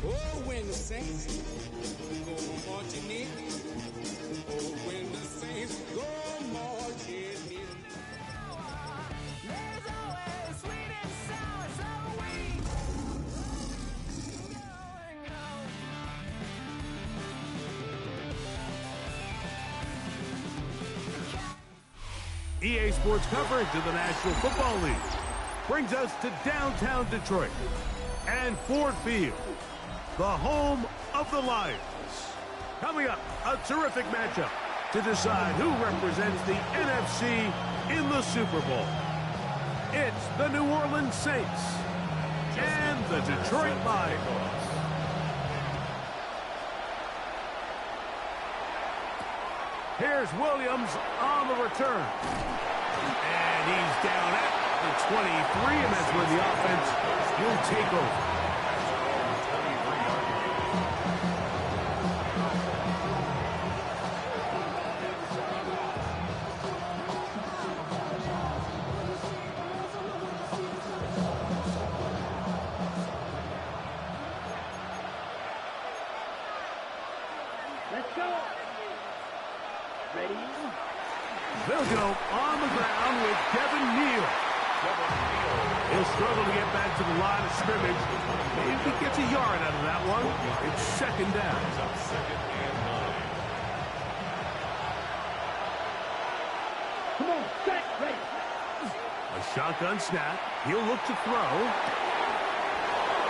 Oh, when the saints go marching in. Oh, when the saints go marching in. There's always sweet and sour, so we going home. EA Sports coverage of the National Football League brings us to downtown Detroit and Ford Field, the home of the Lions. Coming up, a terrific matchup to decide who represents the NFC in the Super Bowl. It's the New Orleans Saints and the Detroit Lions. Here's Williams on the return. And he's down at the 23, and that's where the offense will take over. Let's go. Ready? They'll go on the ground with Devin Neal. He'll struggle to get back to the line of scrimmage. Maybe he gets a yard out of that one. It's second down. Come on, set, ready. A shotgun snap. He'll look to throw.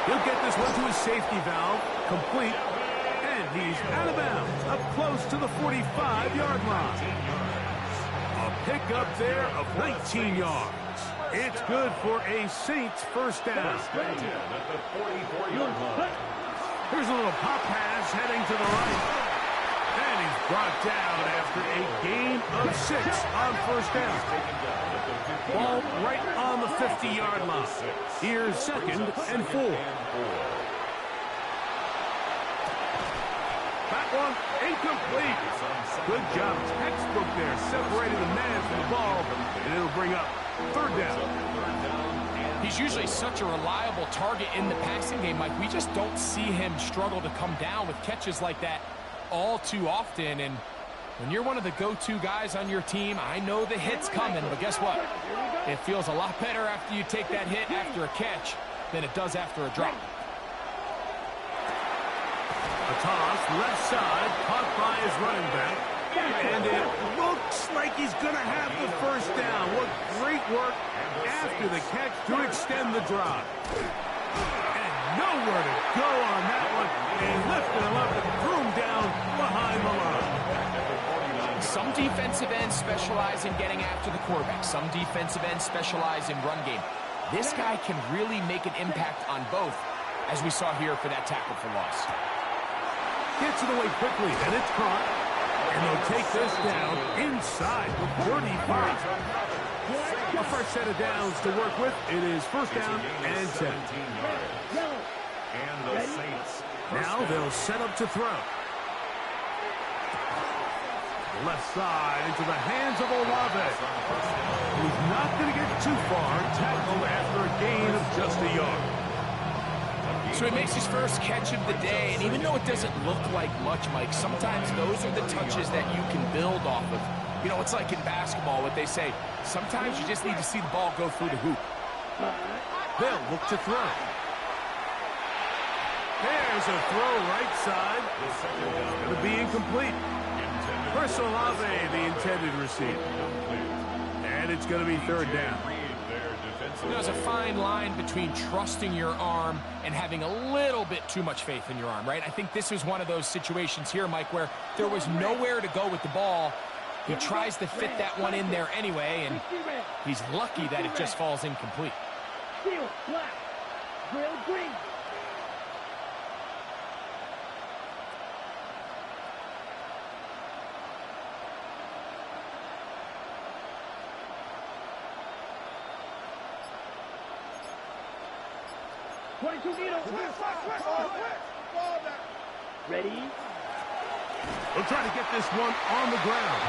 He'll get this one to his safety valve. Complete. And he's out of bounds, up close to the 45-yard line. A pickup there of 19 yards. It's good for a Saints first down. Here's a little pop pass heading to the right. And he's brought down after a gain of 6 on first down. Ball right on the 50-yard line. Here's second and 4. That one incomplete. Good job. Textbook there. Separating the man from the ball. And it'll bring up third down. He's usually such a reliable target in the passing game, Mike. We just don't see him struggle to come down with catches like that all too often. And when you're one of the go-to guys on your team, I know the hit's coming, but guess what? It feels a lot better after you take that hit after a catch than it does after a drop. A toss, left side, caught by his running back. And it looks like he's going to have the first down. What great work after the catch to extend the drive. And nowhere to go on that one. And lifted him up and threw him down behind the line. Some defensive ends specialize in getting after the quarterback. Some defensive ends specialize in run game. This guy can really make an impact on both, as we saw here for that tackle for loss. Gets it away quickly, and it's caught. And they'll take this down inside the 35. A first set of downs to work with. It is first down and 10. And the Saints. Now they'll set up to throw. Left side into the hands of Olave. Who's not going to get too far. Tackled after a gain of just a yard. So he makes his first catch of the day, and even though it doesn't look like much, Mike, sometimes those are the touches that you can build off of. You know, it's like in basketball, what they say, sometimes you just need to see the ball go through the hoop. They'll look to throw. There's a throw right side. It's going to be incomplete. Chris Olave, the intended receiver. And it's going to be third down. There's a fine line between trusting your arm and having a little bit too much faith in your arm, right? I think this is one of those situations here, Mike, where there was nowhere to go with the ball. He tries to fit that one in there anyway, and he's lucky that it just falls incomplete. Steel, black, grill, green. Ready? We'll try to get this one on the ground.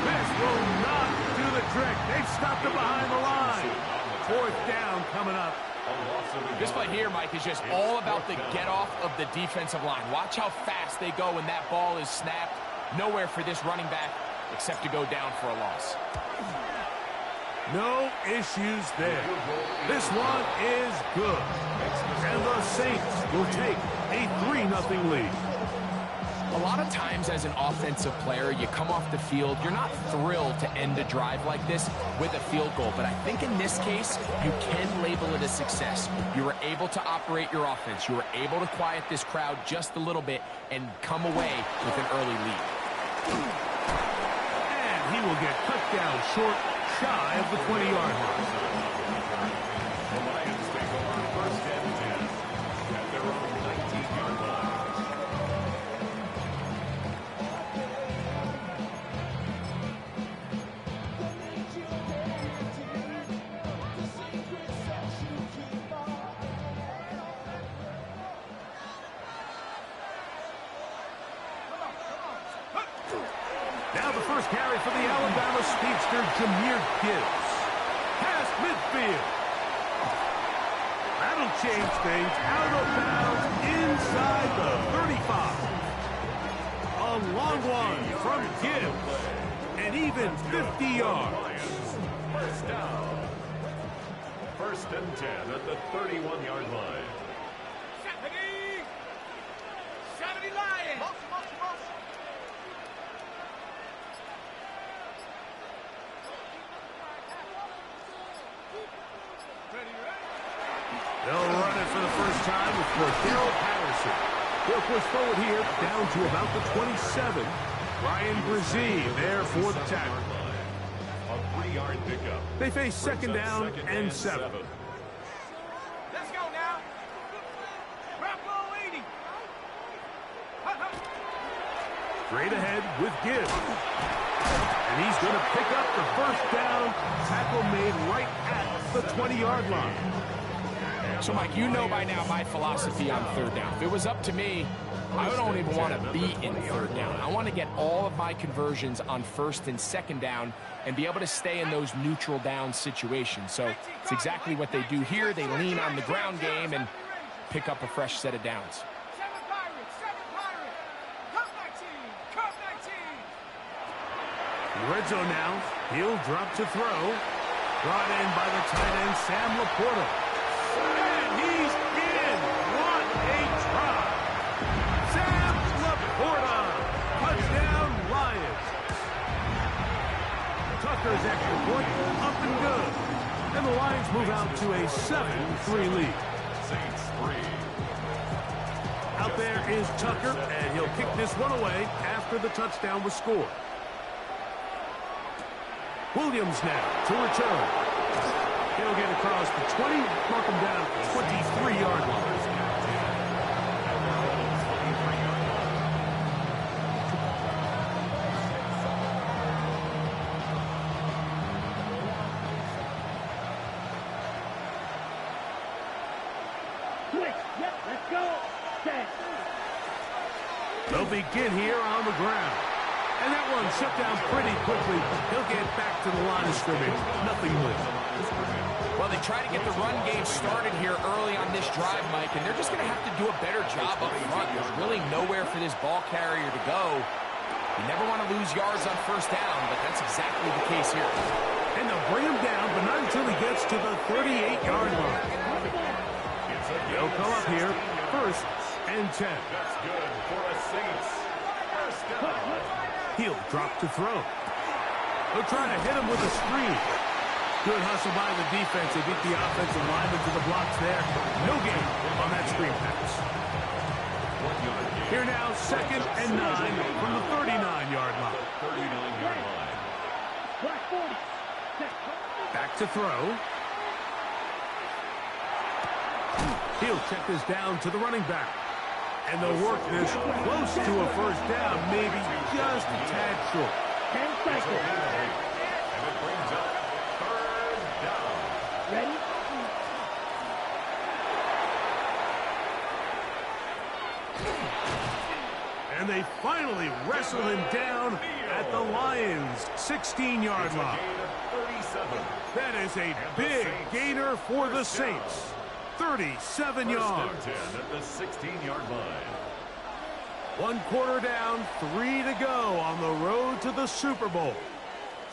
This will not do the trick. They've stopped it behind the line. Fourth down coming up This play here, Mike, is just all about the get-off of the defensive line. Watch how fast they go when that ball is snapped. Nowhere for this running back except to go down for a loss. No issues there. This one is good. And the Saints will take a 3-0 lead. A lot of times as an offensive player, you come off the field, you're not thrilled to end a drive like this with a field goal. But I think in this case, you can label it a success. You were able to operate your offense. You were able to quiet this crowd just a little bit and come away with an early lead. And he will get cut down short, shy of the 20-yard line. The Lions take over 1st and 10 at their own 19-yard line. Now the first carry for the Alabama speedster, Jahmyr Gibbs. Past midfield. That'll change things. Out of bounds inside the 35. A long one from Gibbs. And even 50 yards. First down. 1st and 10 at the 31-yard line. 70 Lions. They'll run it for the first time with Cordero Patterson. They'll push forward here down to about the 27. Ryan Brzee there for the tackle. A 3-yard pickup. They face second down and 7. Let's go now. Bravo 80. Straight ahead with Gibbs. And he's going to pick up the first down. Tackle made right at the 20-yard line. So, Mike, you know by now my philosophy on 3rd down. If it was up to me, I don't even want to be in 3rd down. I want to get all of my conversions on 1st and 2nd down and be able to stay in those neutral down situations. So it's exactly what they do here. They lean on the ground game and pick up a fresh set of downs. 7 Pirates. Cup 19. Red zone now. He'll drop to throw. Brought in by the tight end, Sam Laporta. And he's in. What a try. Sam Laporta. Touchdown, Lions. Tucker's extra point up and good. And the Lions move out to a 7-3 lead. Saints 3. Out there is Tucker, and he'll kick this one away after the touchdown was scored. Williams now to return. He'll get across the 20, mark him down at the 23-yard line. Switch. Yep, let's go. Set. They'll begin here on the ground. And that one shut down pretty quickly. He'll get back to the line of scrimmage. Nothing more. Well, they try to get the run game started here early on this drive, Mike, and they're just going to have to do a better job up front. There's really nowhere for this ball carrier to go. You never want to lose yards on 1st down, but that's exactly the case here. And they'll bring him down, but not until he gets to the 38-yard line. They'll come up here, 1st and 10. That's good for a Saints. First down. He'll drop to throw. They'll try to hit him with a screen. Good hustle by the defense. They beat the offensive lineman to the blocks there. No gain on that screen pass. 1 yard gain. Here now, 2nd and 9 from the 39-yard line. 39-yard line. Black 40. Set. Back to throw. He'll check this down to the running back. And they'll work this close to a 1st down, maybe just a tad short. 10 seconds. And it brings up 3rd down. Ready? And they finally wrestle him down at the Lions' 16-yard line. Gain of 37. That is a big gainer for the Saints. 37 yards. First and 10 at the 16-yard line. 1 quarter down, 3 to go on the road to the Super Bowl.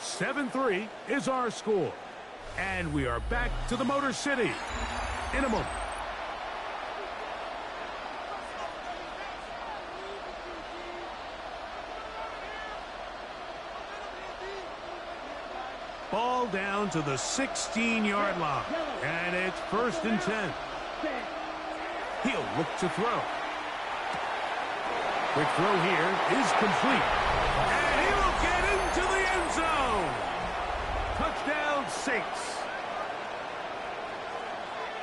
7-3 is our score. And we are back to the Motor City in a moment. Ball down to the 16-yard line. And it's 1st and 10. He'll look to throw. Quick throw here is complete. And he will get into the end zone. Touchdown, Saints.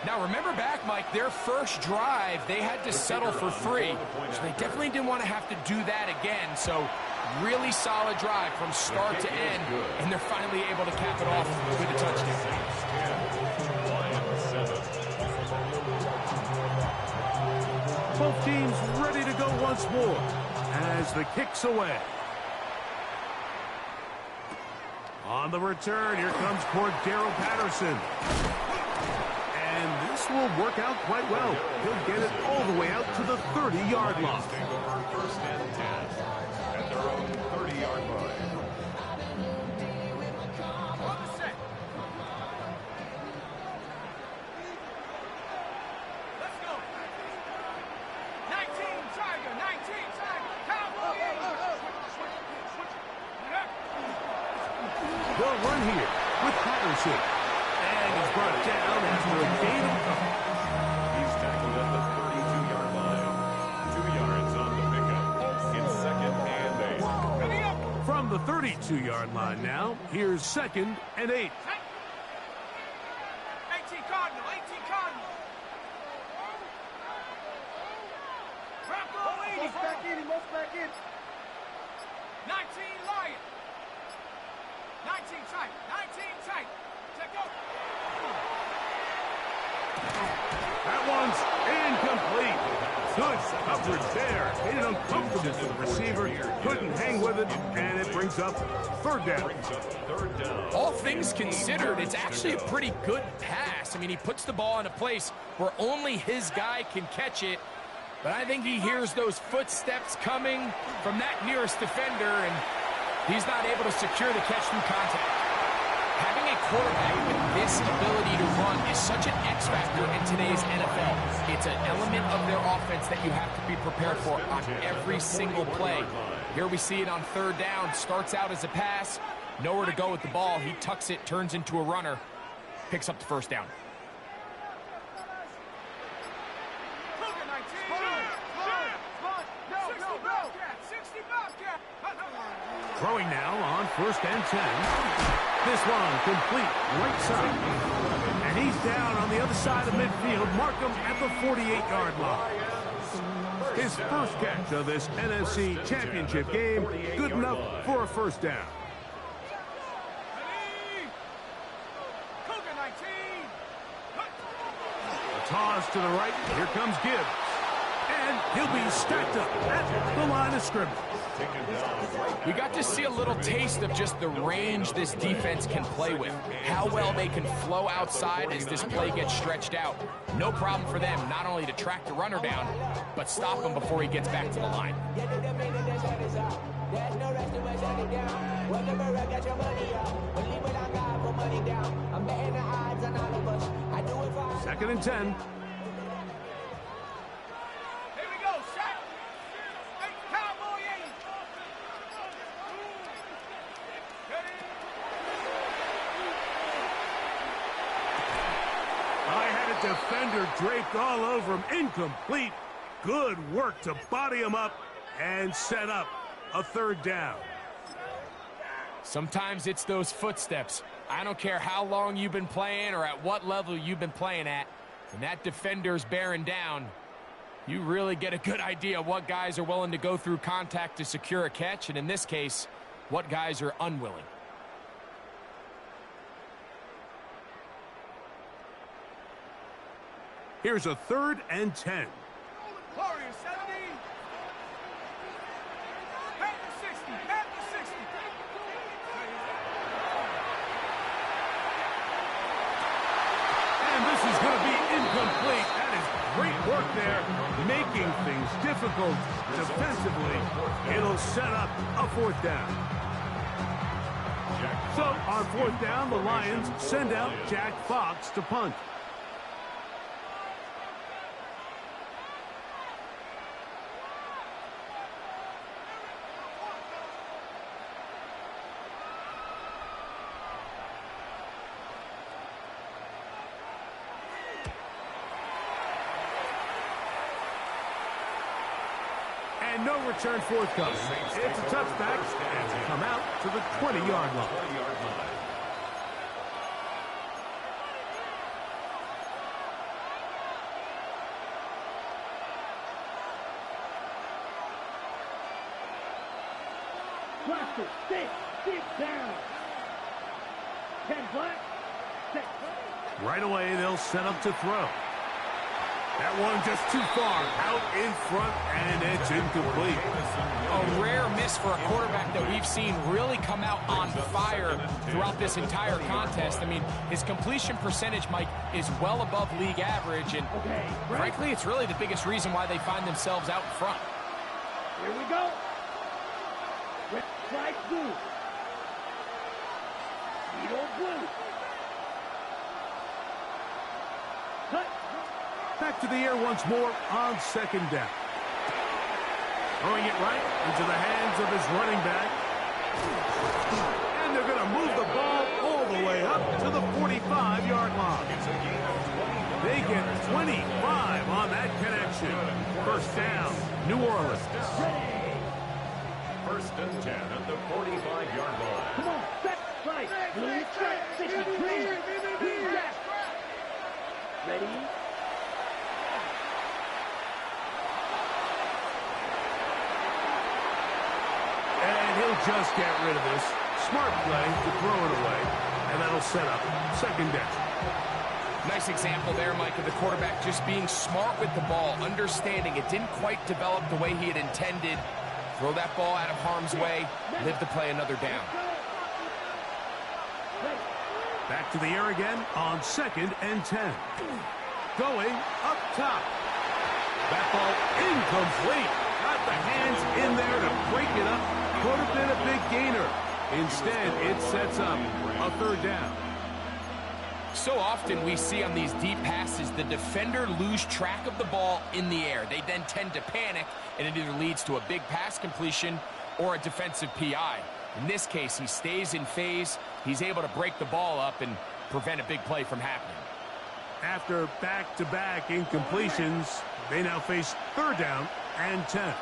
Now, remember back, Mike, their first drive, they had to settle for 3. So they definitely didn't want to have to do that again. So really solid drive from start to end. And they're finally able to cap it off with a touchdown. Both teams ready to go once more as the kick's away. On the return, here comes Cordero Patterson. And this will work out quite well. He'll get it all the way out to the 30-yard line. First and 10 at their own 30-yard line. Let's go. 19 Tiger, 19 Tiger. Cowboy. They'll run here with Patterson. And he's brought down after a gain of couple. He's tackled at the 32-yard line. 2 yards on the pickup. It's 2nd and 8. From the 32-yard line now, here's 2nd and 8. 18 Cardinal, 18 Cardinal. Bronco 80. Most back in. 19 Lion. 19 tight, 19 tight. Check go. That one's incomplete. Good coverage there. Made it uncomfortable for the receiver. Couldn't hang with it, and it brings up 3rd down. All things considered, it's actually a pretty good pass. I mean, he puts the ball in a place where only his guy can catch it. But I think he hears those footsteps coming from that nearest defender, and he's not able to secure the catch through contact. Having a quarterback with this ability to run is such an X factor in today's NFL. It's an element of their offense that you have to be prepared for on every single play. Here we see it on 3rd down. Starts out as a pass. Nowhere to go with the ball. He tucks it, turns into a runner. Picks up the 1st down. Throwing now on 1st and 10. This one complete, right side. And he's down on the other side of midfield. Mark him at the 48-yard line. His first catch of this NFC Championship game. Good enough for a 1st down. A toss to the right. Here comes Gibbs. And he'll be stacked up at the line of scrimmage. We got to see a little taste of just the range this defense can play with. How well they can flow outside as this play gets stretched out. No problem for them not only to track the runner down, but stop him before he gets back to the line. 2nd and 10. Defender draped all over him. Incomplete. Good work to body him up and set up a 3rd down. Sometimes it's those footsteps. I don't care how long you've been playing or at what level you've been playing at. When that defender's bearing down, you really get a good idea what guys are willing to go through contact to secure a catch, and in this case, what guys are unwilling. Here's a 3rd and 10. Warriors 70. Back to 60. Back to 60. And this is going to be incomplete. incomplete. That is great work there, making things difficult defensively. It'll set up a fourth down. So on fourth down, the Lions send out Jack Fox to punt. And no return forthcoming. It's a touchback and to come out to the 20-yard line. Cluster, sit down. 10 black, 6. Right away, they'll set up to throw. That one just too far out in front, and it's incomplete. A rare miss for a quarterback that we've seen really come out on fire throughout this entire contest. I mean, his completion percentage, Mike, is well above league average, and frankly, it's really the biggest reason why they find themselves out in front. Here we go. Red flag blue. Needle blue. Cut. Back to the air once more on second down. Throwing it right into the hands of his running back. And they're going to move the ball all the way up to the 45-yard line. They get 25 on that connection. First down, New Orleans. First and 10 at the 45-yard line. Come on, set, right. Blue, strike, 60, green. Green, back. Ready? He'll just get rid of this. Smart play to throw it away, and that'll set up second down. Nice example there, Mike, of the quarterback just being smart with the ball, understanding it didn't quite develop the way he had intended. Throw that ball out of harm's way, live to play another down. Back to the air again on second and 10. Going up top. That ball incomplete. Got the hands in there to break it up. Could have been a big gainer. Instead, it sets up a third down. So often we see on these deep passes, the defender lose track of the ball in the air. They then tend to panic, and it either leads to a big pass completion or a defensive PI. In this case, he stays in phase. He's able to break the ball up and prevent a big play from happening. After back-to-back incompletions, they now face third down and 10.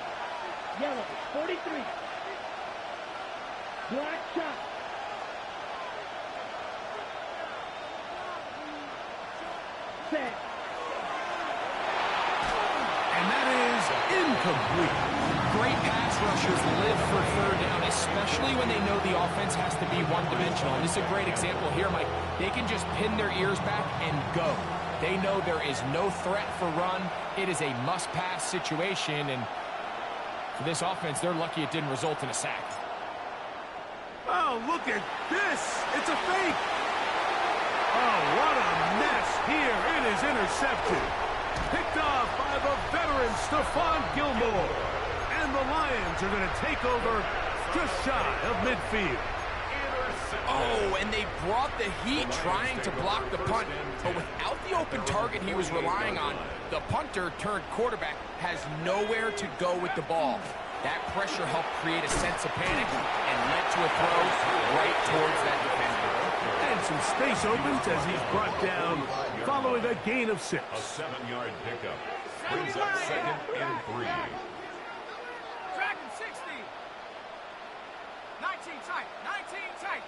Yellow, 43. Black shot. Set. And that is incomplete. Great pass rushers live for third down, especially when they know the offense has to be one-dimensional. And this is a great example here, Mike. They can just pin their ears back and go. They know there is no threat for run. It is a must-pass situation, and for this offense, they're lucky it didn't result in a sack. Oh, look at this. It's a fake. Oh, what a mess here. It is intercepted. Picked off by the veteran Stephon Gilmore. And the Lions are going to take over just shy of midfield. Oh, and they brought the heat trying to block the punt. But without the open target he was relying on, the punter turned quarterback has nowhere to go with the ball. That pressure helped create a sense of panic and led to a throw right towards that defender. And some space opens as he's brought down following a gain of 6. A 7-yard pickup brings up second and 3. Dragon 60. 19 tight. 19 tight.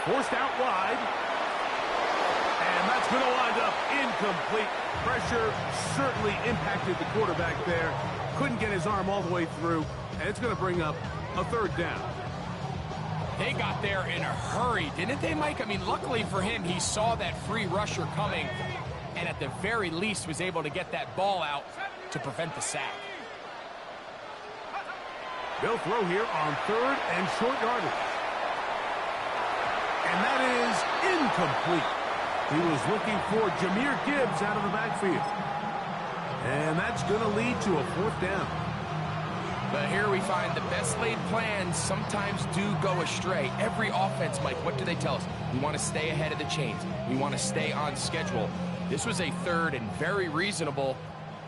Forced out wide. And that's going to wind up incomplete. Pressure certainly impacted the quarterback there. Couldn't get his arm all the way through. And it's going to bring up a third down. They got there in a hurry, didn't they, Mike? I mean, luckily for him, he saw that free rusher coming and at the very least was able to get that ball out to prevent the sack. They'll throw here on third and short yardage. And that is incomplete. He was looking for Jahmyr Gibbs out of the backfield. And that's going to lead to a 4th down. But here we find the best laid plans sometimes do go astray. Every offense, Mike, what do they tell us? We want to stay ahead of the chains. We want to stay on schedule. This was a 3rd and very reasonable.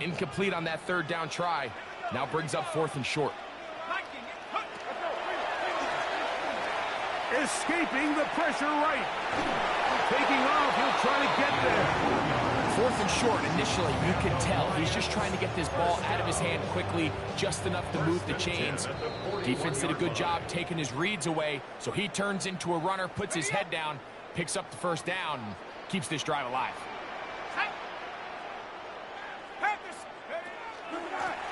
Incomplete on that 3rd down try. Now brings up 4th and short. Escaping the pressure right. Taking off, he'll try to get there. 4th and short, initially, you can tell he's just trying to get this ball out of his hand quickly, just enough to move the chains. Defense did a good job taking his reads away, so he turns into a runner, puts his head down, picks up the 1st down, and keeps this drive alive.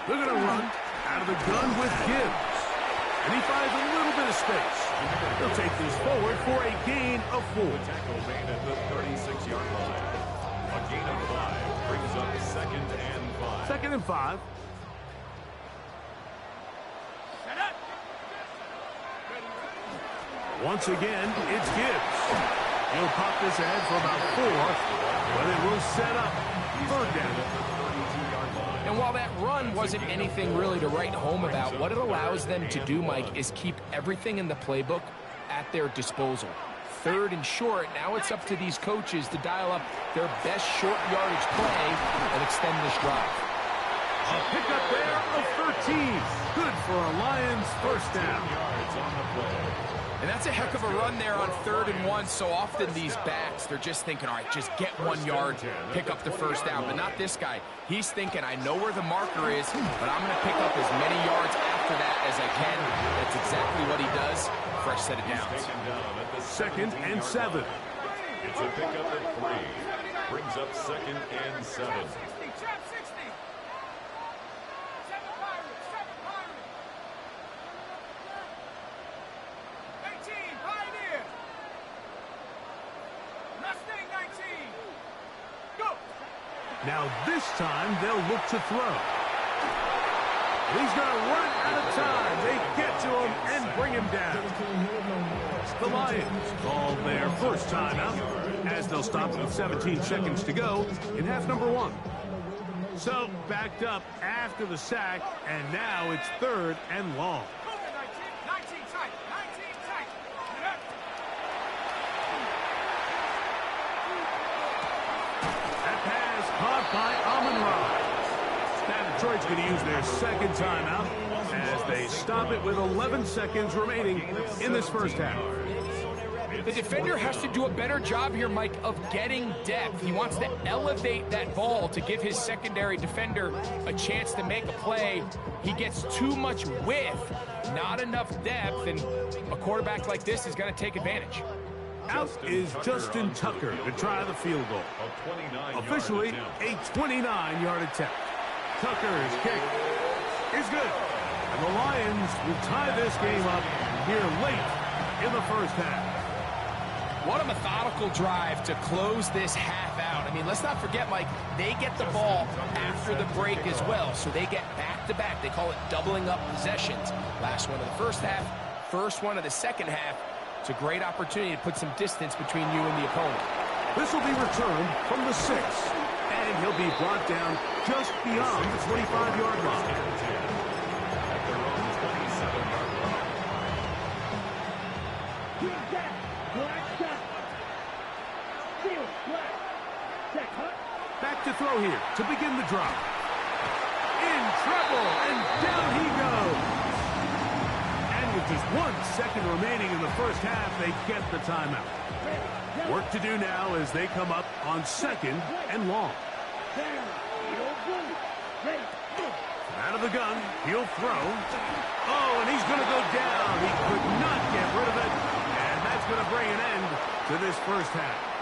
They're going to run out of the gun with Gibbs. And he finds a little bit of space. He'll take this forward for a gain of 4. Tackle made at the 36-yard line. A gain of 5 brings up 2nd and 5. 2nd and 5. Once again, it's Gibbs. He'll pop this ahead for about 4, but it will set up 3rd down. And while that run wasn't anything really to write home about, what it allows them to do, Mike, is keep everything in the playbook at their disposal. 3rd and short, now it's up to these coaches to dial up their best short yardage play and extend this drive. A pickup there of 13. Good for a Lions 1st down. Yards on the play. And that's a heck of a run there on 3rd and 1. So often these backs, they're just thinking, all right, just get 1 yard, pick up the 1st down. But not this guy. He's thinking, I know where the marker is, but I'm going to pick up as many yards after that as I can. That's exactly what he does. Fresh set of downs. 2nd and 7. It's a pickup at 3. Brings up 2nd and 7. Now this time they'll look to throw. He's going to run out of time. They get to him and bring him down. The Lions call their 1st timeout as they'll stop with 17 seconds to go in half number 1. So backed up after the sack, and now it's 3rd and long. Caught by Amon-Ra. Now Detroit's going to use their 2nd timeout as they stop it with 11 seconds remaining in this 1st half. The defender has to do a better job here, Mike, of getting depth. He wants to elevate that ball to give his secondary defender a chance to make a play. He gets too much width, not enough depth, and a quarterback like this is going to take advantage. Out is Justin Tucker to try the field goal. Officially, a 29-yard attempt. Tucker's kick is good. And the Lions will tie this game up here late in the 1st half. What a methodical drive to close this half out. I mean, let's not forget, Mike, they get the ball after the break as well, so they get back-to-back. They call it doubling up possessions. Last one of the 1st half, first one of the 2nd half. It's a great opportunity to put some distance between you and the opponent. This will be returned from the 6, and he'll be brought down just beyond the 25-yard line. At their own 27-yard line. Back to throw here to begin the drive. In trouble, and down he goes. With just 1 second remaining in the 1st half, they get the timeout. Work to do now as they come up on 2nd and long. Out of the gun, he'll throw. Oh, and he's going to go down. He could not get rid of it, and that's going to bring an end to this 1st half.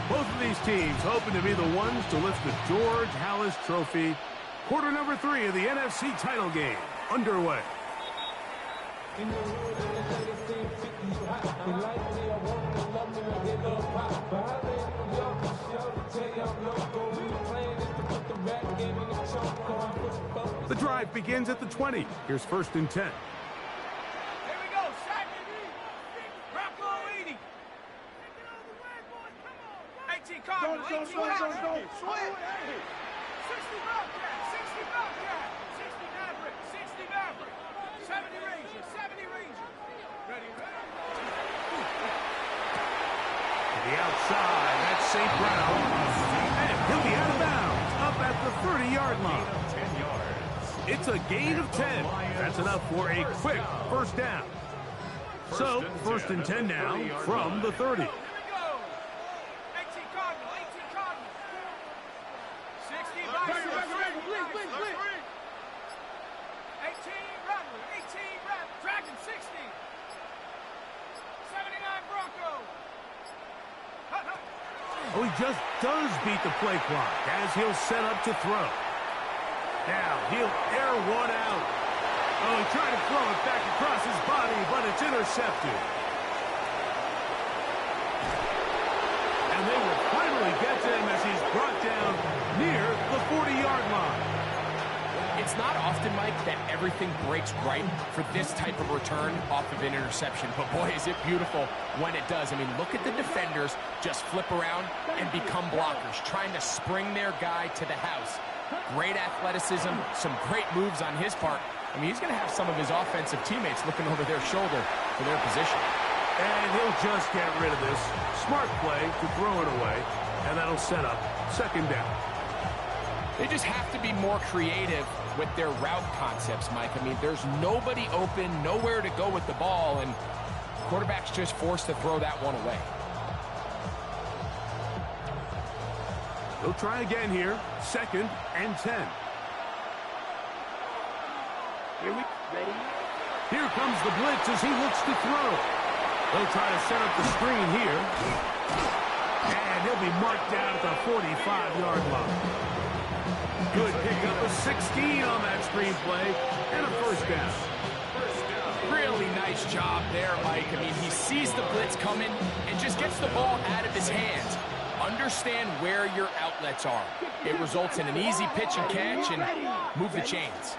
Both of these teams hoping to be the ones to lift the George Halas Trophy. Quarter number 3 of the NFC title game underway. The drive begins at the 20. Here's 1st and 10. Here we go, sack. Rocco Eady. 18 Cardinals, 18 Cardinals. 60 Bobcat, 60 Bobcat, 60 Maverick, 60 Maverick, 70 Ranger, 70 Ranger. Ready, ready. To the outside, that's St. Brown. And he'll be out of bounds, up at the 30-yard line. 10 yards. It's a gain of 10. That's enough for a quick first down. So, 1st and 10 now from the 30. Here we go. 18 Cardinals, 18 Cardinals. 60 Bison, 18 Rattler, 18 Rattler. Dragon, 60. 79 Bronco. Oh, he just does beat the play clock as he'll set up to throw. Now, he'll air one out. Oh, he tried to throw it back across his body, but it's intercepted. And they will finally get to him as he's brought down near the 40-yard line. It's not often, Mike, that everything breaks right for this type of return off of an interception. But, boy, is it beautiful when it does. I mean, look at the defenders just flip around and become blockers, trying to spring their guy to the house. Great athleticism, some great moves on his part. I mean, he's going to have some of his offensive teammates looking over their shoulder for their position. And he'll just get rid of this. Smart play to throw it away, and that'll set up 2nd down. They just have to be more creative with their route concepts, Mike. I mean, there's nobody open, nowhere to go with the ball, and quarterback's just forced to throw that one away. They'll try again here. 2nd and 10. Here comes the blitz as he looks to throw. They'll try to set up the screen here. And he'll be marked down at the 45-yard line. Good pickup of 16 on that screen play. And a 1st down. Really nice job there, Mike. I mean, he sees the blitz coming and just gets the ball out of his hands. Understand where your outlets are. It results in an easy pitch and catch and move the chains.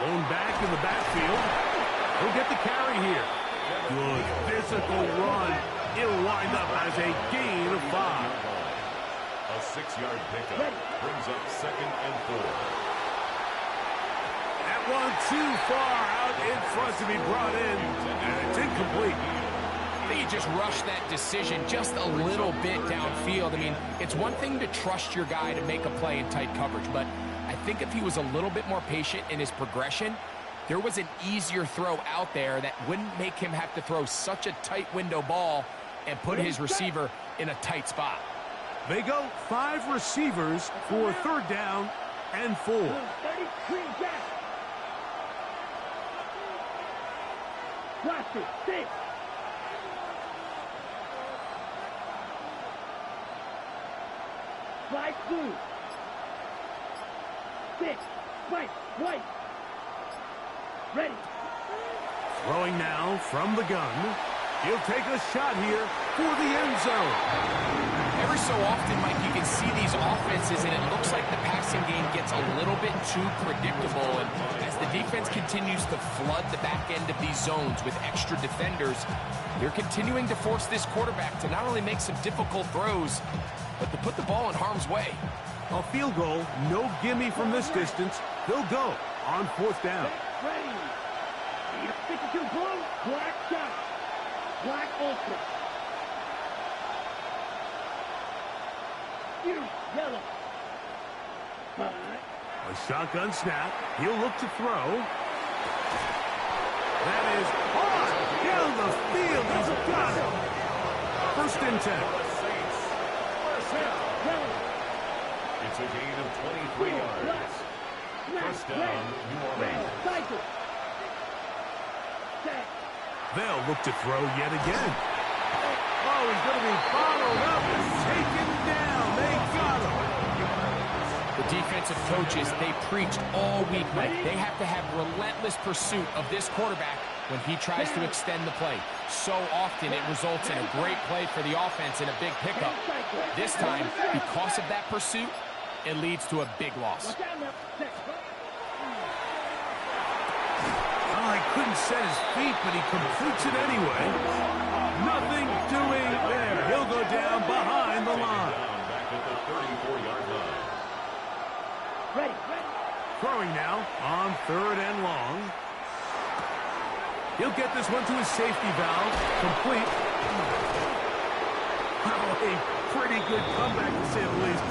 Lone back in the backfield. He'll get the carry here. Good physical run. It'll wind up as a gain of 5. A 6-yard pickup brings up 2nd and 4. That one too far out in front to be brought in, and it's incomplete. I think he just rushed that decision just a little bit downfield. I mean, it's one thing to trust your guy to make a play in tight coverage, but I think if he was a little bit more patient in his progression, there was an easier throw out there that wouldn't make him have to throw such a tight window ball and put his receiver in a tight spot. They go 5 receivers for 3rd down and 4. 33 back. Watch it. 6. Slide through. 6. Right. White. Ready. Throwing now from the gun. He'll take a shot here for the end zone. Every so often, Mike, you can see these offenses, and it looks like the passing game gets a little bit too predictable. And as the defense continues to flood the back end of these zones with extra defenders, they're continuing to force this quarterback to not only make some difficult throws, but to put the ball in harm's way. A field goal, no gimme from this distance. They'll go on 4th down. Ready. 52 blue. Black shot. Black ultra. Yellow. A shotgun snap. He'll look to throw. That is hard down the field. He's got it. 1st and 10. It's a gain of 23 yards. 1st down, New Orleans. They'll look to throw yet again. Oh, he's going to be followed up and taken down. They got him. The defensive coaches, they preached all week, Mike. They have to have relentless pursuit of this quarterback when he tries to extend the play. So often it results in a great play for the offense and a big pickup. This time, because of that pursuit, it leads to a big loss. Oh, he couldn't set his feet, but he completes it anyway. Nothing doing there. He'll go down behind the line. Back at the 34-yard line. Ready. Throwing now on 3rd and long. He'll get this one to his safety valve. Complete. Oh, a pretty good comeback, to say the least.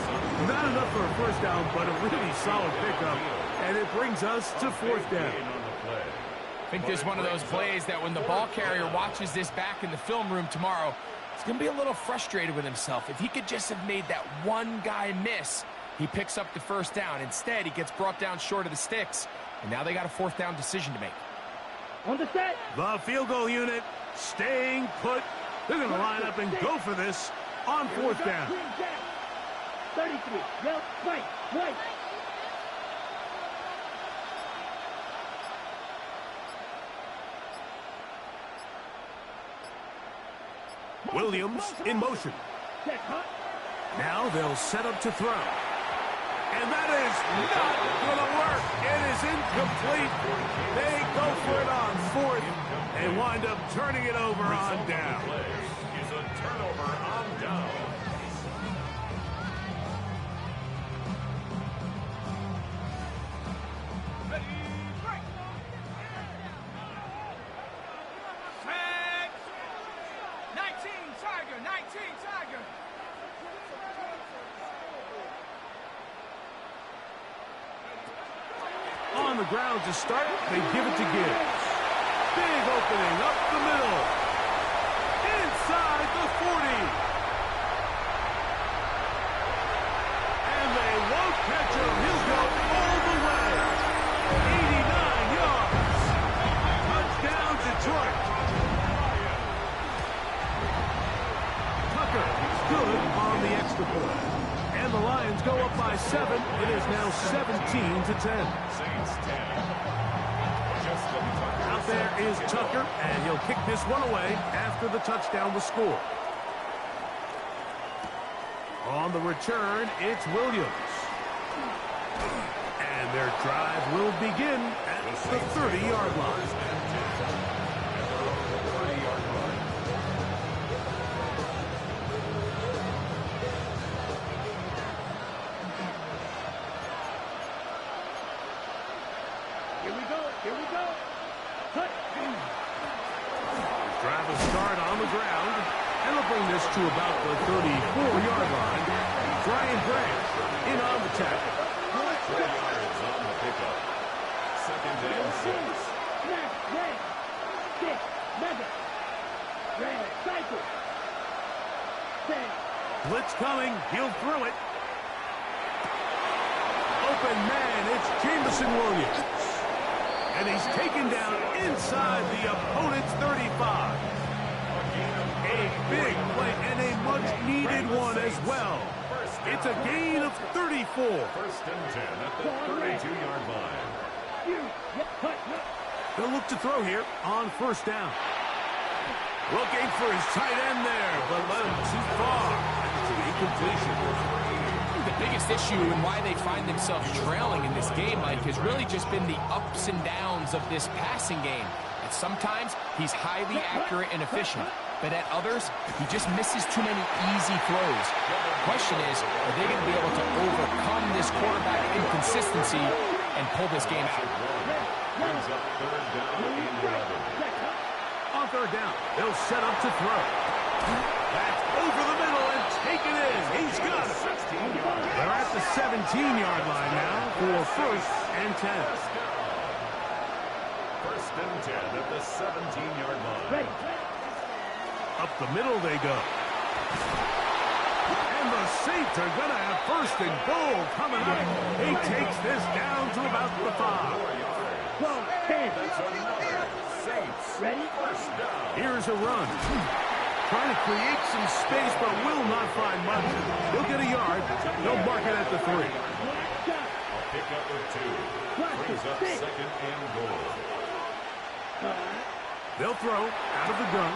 Not enough for a first down, but a really solid pickup. And it brings us to 4th down. I think this is one of those plays that when the ball carrier watches this back in the film room tomorrow, he's going to be a little frustrated with himself. If he could just have made that one guy miss, he picks up the first down. Instead, he gets brought down short of the sticks, and now they got a 4th down decision to make. On the set. The field goal unit staying put. They're going to line up and go for this on 4th down. 33. Yep. Right. Williams in motion. Now they'll set up to throw. And that is not going to work. It is incomplete. They go for it on 4th and wind up turning it over on down. Is a turnover on down. On the ground to start, they give it to Gibbs. Big opening up the middle. Inside the 40. And they won't catch him. He'll go all the way. 89 yards. Touchdown, Detroit. Tucker stood on the extra point. And the Lions go up by 7. It is now 17-10. Saints 10. Justin Tucker. Out there is Tucker, and he'll kick this one away after the touchdown was scored. On the return, it's Williams. And their drive will begin at the 30-yard line. Here we go. Cut. Drive will start on the ground, and they'll bring this to about the 34-yard line. Brian Branch in on the tackle. 4 yards on the pickup. 2nd and 6. Red. 6. Mega. Red. Cycle. 10. Blitz coming. He'll throw it. Open man. It's Jameson Williams. And he's taken down inside the opponent's 35. A big play and a much-needed one as well. It's a gain of 34. 1st and 10 at the 32-yard line. They'll look to throw here on 1st down. Looking for his tight end there, but led him too far. It's an incompletion. The biggest issue and why they find themselves trailing in this game, Mike, has really just been the ups and downs of this passing game. And sometimes he's highly accurate and efficient, but at others, he just misses too many easy throws. The question is, are they going to be able to overcome this quarterback inconsistency and pull this game out? Brings up 3rd down and 11. On 3rd down, they'll set up to throw. That's over the middle and taken in. He's got it. They're at the 17-yard line now for 1st and 10. 1st and 10 at the 17-yard line. Up the middle they go. And the Saints are going to have 1st and goal coming up. He takes this down to about the 5. 12, 10. That's another Saints. Ready? 1st down. Here's a run. Trying to create some space, but will not find much. He'll get a yard. They'll mark it at the 3. A pickup of 2. Brings up 2nd and goal. They'll throw out of the gun.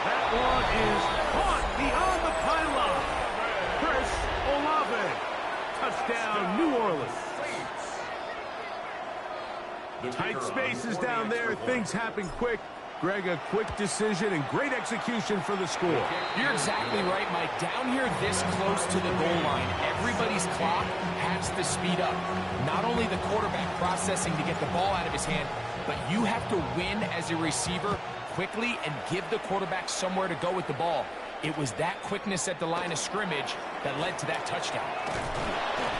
That one is caught beyond the pylon. Chris Olave. Touchdown, New Orleans. Tight spaces down there. Things happen quick. Greg, a quick decision and great execution for the score. You're exactly right, Mike. Down here this close to the goal line, everybody's clock has to speed up. Not only the quarterback processing to get the ball out of his hand, but you have to win as a receiver quickly and give the quarterback somewhere to go with the ball. It was that quickness at the line of scrimmage that led to that touchdown.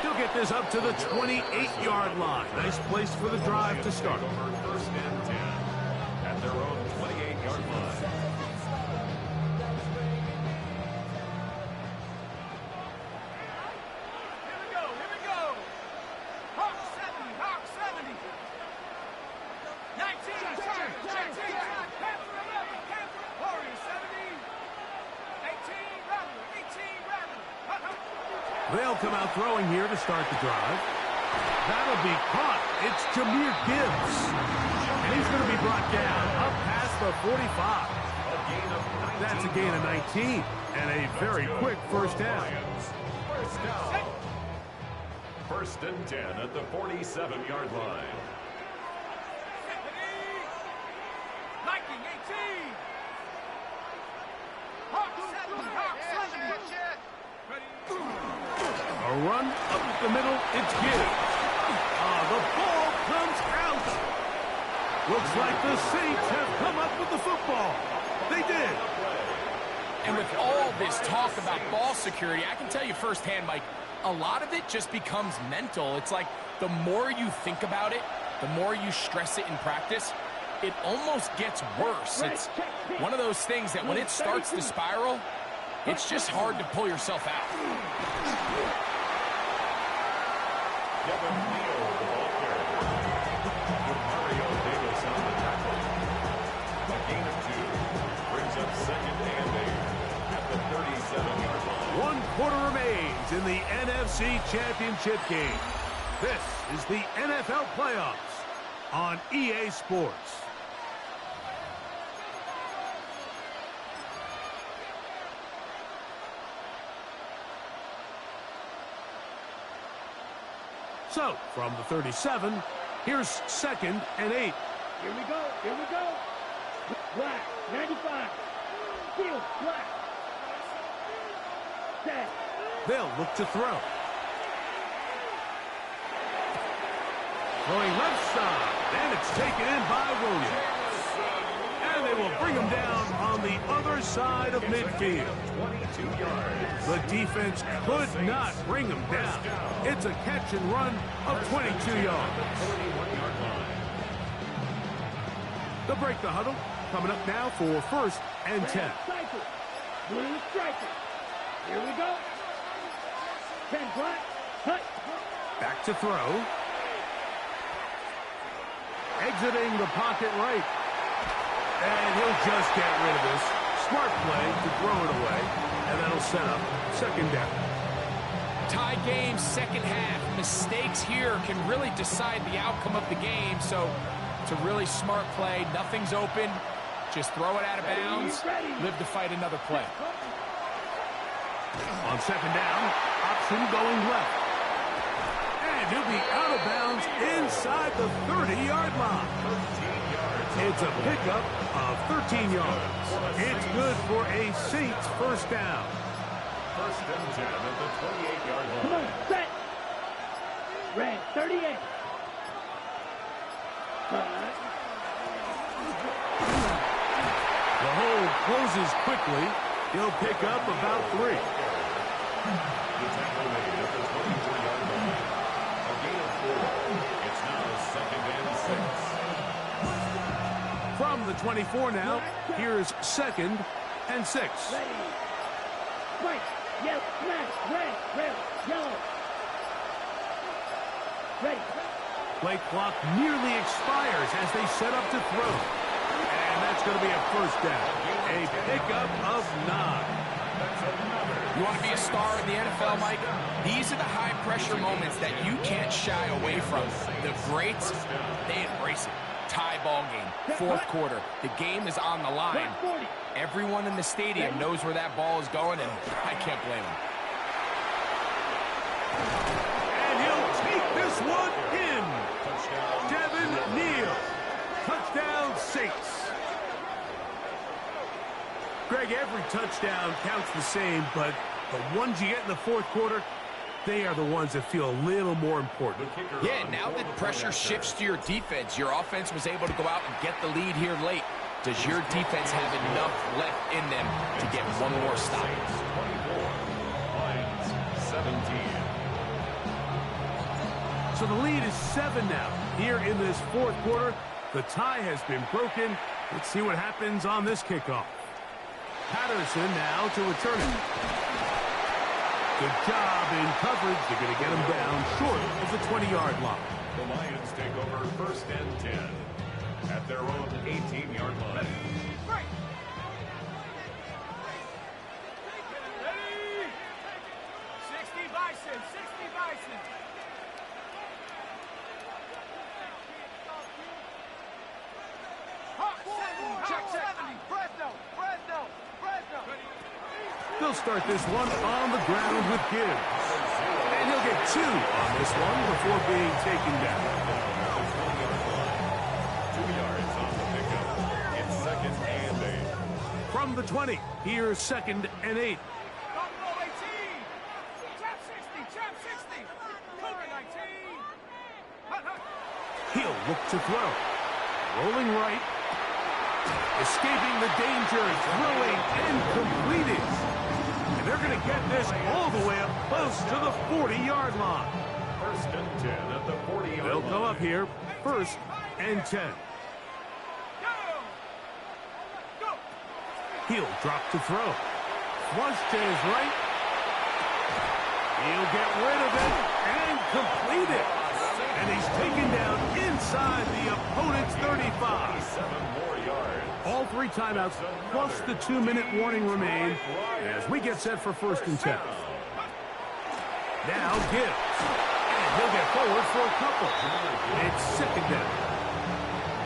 He'll get this up to the 28-yard line. Nice place for the drive to start. First and 10 at their own 28-yard line. Here we go. Hawk 70, Hawk 70. 19, check, Panther 11, Warrior 70. 18, Rattler. They'll come out throwing here to start the drive. That'll be caught. It's Jahmyr Gibbs. And he's going to be brought down up past the 45. That's a gain of 19 and a very quick first down. First and 10 at the 47-yard line. Viking 18. Hawk 70. A run up the middle. It's Gibbs. The ball comes out. Looks like the Saints have come up with the football. They did. And with all this talk about ball security, I can tell you firsthand, Mike, a lot of it just becomes mental. It's like the more you think about it, the more you stress it in practice, it almost gets worse. It's one of those things that when it starts to spiral, it's just hard to pull yourself out. Kevin Neal, the ball carrier. With Mario Davis on the tackle. A gain of 2 brings up second and 8 at the 37-yard line. 1 quarter remains in the NFC Championship game. This is the NFL Playoffs on EA Sports. So, from the 37, here's second and 8. Here we go. Black, 95. Field, black. Set. They'll look to throw. Throwing left side, and it's taken in by Williams. And they will bring him down on the other side of midfield. 22 yards. The defense could not bring him down. It's a catch and run of 22 yards. 41-yard line. They'll break the huddle. Coming up now for first and 10. Cycle. Blue striker. Here we go. 10 black. Cut. Back to throw. Exiting the pocket right. And he'll just get rid of this. Smart play to throw it away. And that'll set up second down. Tie game, second half. Mistakes here can really decide the outcome of the game. So it's a really smart play. Nothing's open. Just throw it out of bounds. Live to fight another play. On second down, option going left. And he'll be out of bounds inside the 30-yard line. It's a pickup of 13 yards. It's good for a Saints first down. First and 10 at the 28-yard line. Come on, set. Red, 38. The hold closes quickly. He'll pick up about 3. The tackle made at the 23-yard line. A gain of 4. It's now second and 6. From the 24 now, here's second and 6. Ready. White, yellow, black, red, yellow. Ready. Play clock nearly expires as they set up to throw. And that's going to be a first down. A pickup of 9. You want to be a star in the NFL, Mike? These are the high-pressure moments that you can't shy away from. The greats, they embrace it. tie ball game. Fourth quarter. The game is on the line. Everyone in the stadium knows where that ball is going, and I can't blame him. And he'll take this one in. Devin Neal. Touchdown, Saints. Greg, every touchdown counts the same, but the ones you get in the fourth quarter, they are the ones that feel a little more important. Yeah, now that pressure shifts to your defense, your offense was able to go out and get the lead here late. Does your defense have enough left in them to get one more stop? 24, Lions 17. So the lead is 7 now. Here in this fourth quarter, the tie has been broken. Let's see what happens on this kickoff. Patterson now to return it. Good job in coverage. They're going to get him down short of the 20-yard line. The Lions take over 1st and 10 at their own 18-yard line. Break. 60 Bison, 60 Bison. Check 70. Fresno. They'll start this one on the ground with Gibbs. And he'll get 2 on this one before being taken down. 2 yards on the pickup. It's 2nd and 8. From the 20, here's 2nd and 8. Buffalo 18. Chap 60. Cougar 19. He'll look to throw. Rolling right. Escaping the danger, throwing and completing. And they're going to get this all the way up close to the 40-yard line. 1st and 10 at the 40-yard line. They'll come up here, 1st and 10. Go. He'll drop to throw. Flush to his right. He'll get rid of it and complete it. And he's taken down inside the opponent's 35. 7 more yards. All 3 timeouts plus the 2-minute warning remain as we get set for 1st and 10. Now Gibbs. And he'll get forward for a couple. It's 2nd down.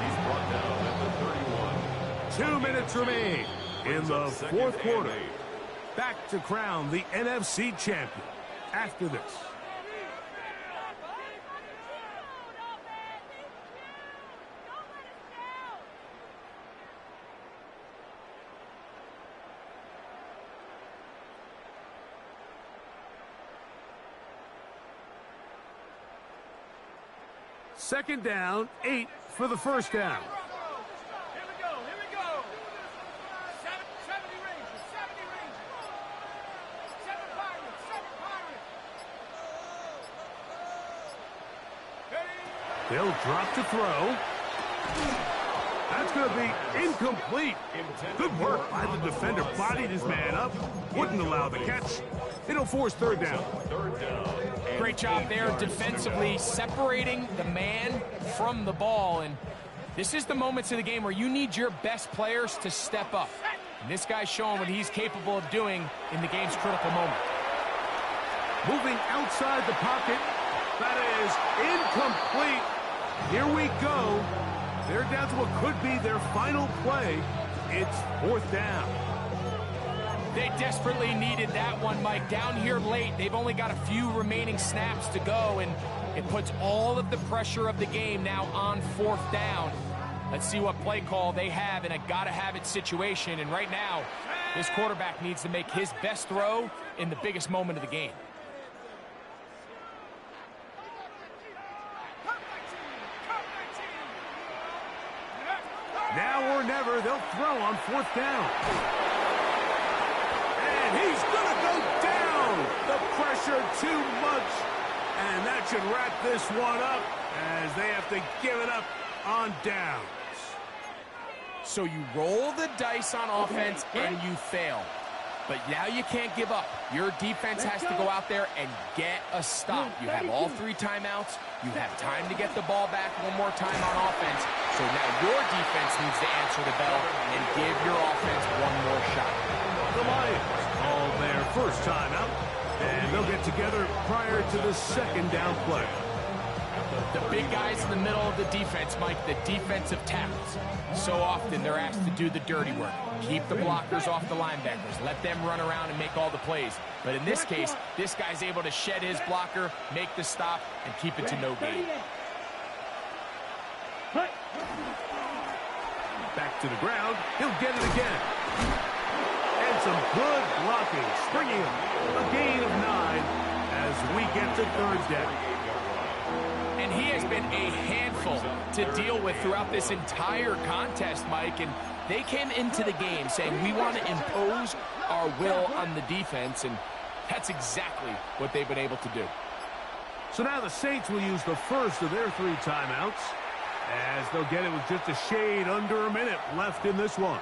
He's brought down at the 31. 2 minutes remain in the fourth quarter. Back to crown the NFC champion after this. Second down, 8 for the first down. Here we go. 70 Rangers. 7 Pirates. They'll drop to throw. That's going to be incomplete. Good work by the defender. Bodied his man up. Wouldn't allow the catch. It'll force 3rd down. 3rd down. Great job there defensively, separating the man from the ball. And this is the moments of the game where you need your best players to step up. And this guy's showing what he's capable of doing in the game's critical moment. Moving outside the pocket. That is incomplete. Here we go. They're down to what could be their final play. It's 4th down. They desperately needed that one, Mike. Down here late, they've only got a few remaining snaps to go, and it puts all of the pressure of the game now on 4th down. Let's see what play call they have in a gotta-have-it situation. And right now, this quarterback needs to make his best throw in the biggest moment of the game. Now or never, they'll throw on 4th down. And he's going to go down. The pressure too much. And that should wrap this one up as they have to give it up on downs. So you roll the dice on offense and you fail. But now you can't give up. Your defense has to go out there and get a stop. You have all 3 timeouts. You have time to get the ball back one more time on offense. So now your defense needs to answer the bell and give your offense one more shot. The Lions call their first timeout, and they'll get together prior to the 2nd down play. The big guys in the middle of the defense, Mike, the defensive tackles. So often they're asked to do the dirty work. Keep the blockers off the linebackers. Let them run around and make all the plays. But in this case, this guy's able to shed his blocker, make the stop, and keep it to no gain. Back to the ground. He'll get it again. And some good blocking, springing him a gain of 9 as we get to third down. And he has been a handful to deal with throughout this entire contest, Mike. And they came into the game saying, we want to impose our will on the defense. And that's exactly what they've been able to do. So now the Saints will use the first of their 3 timeouts, as they'll get it with just a shade under a minute left in this one.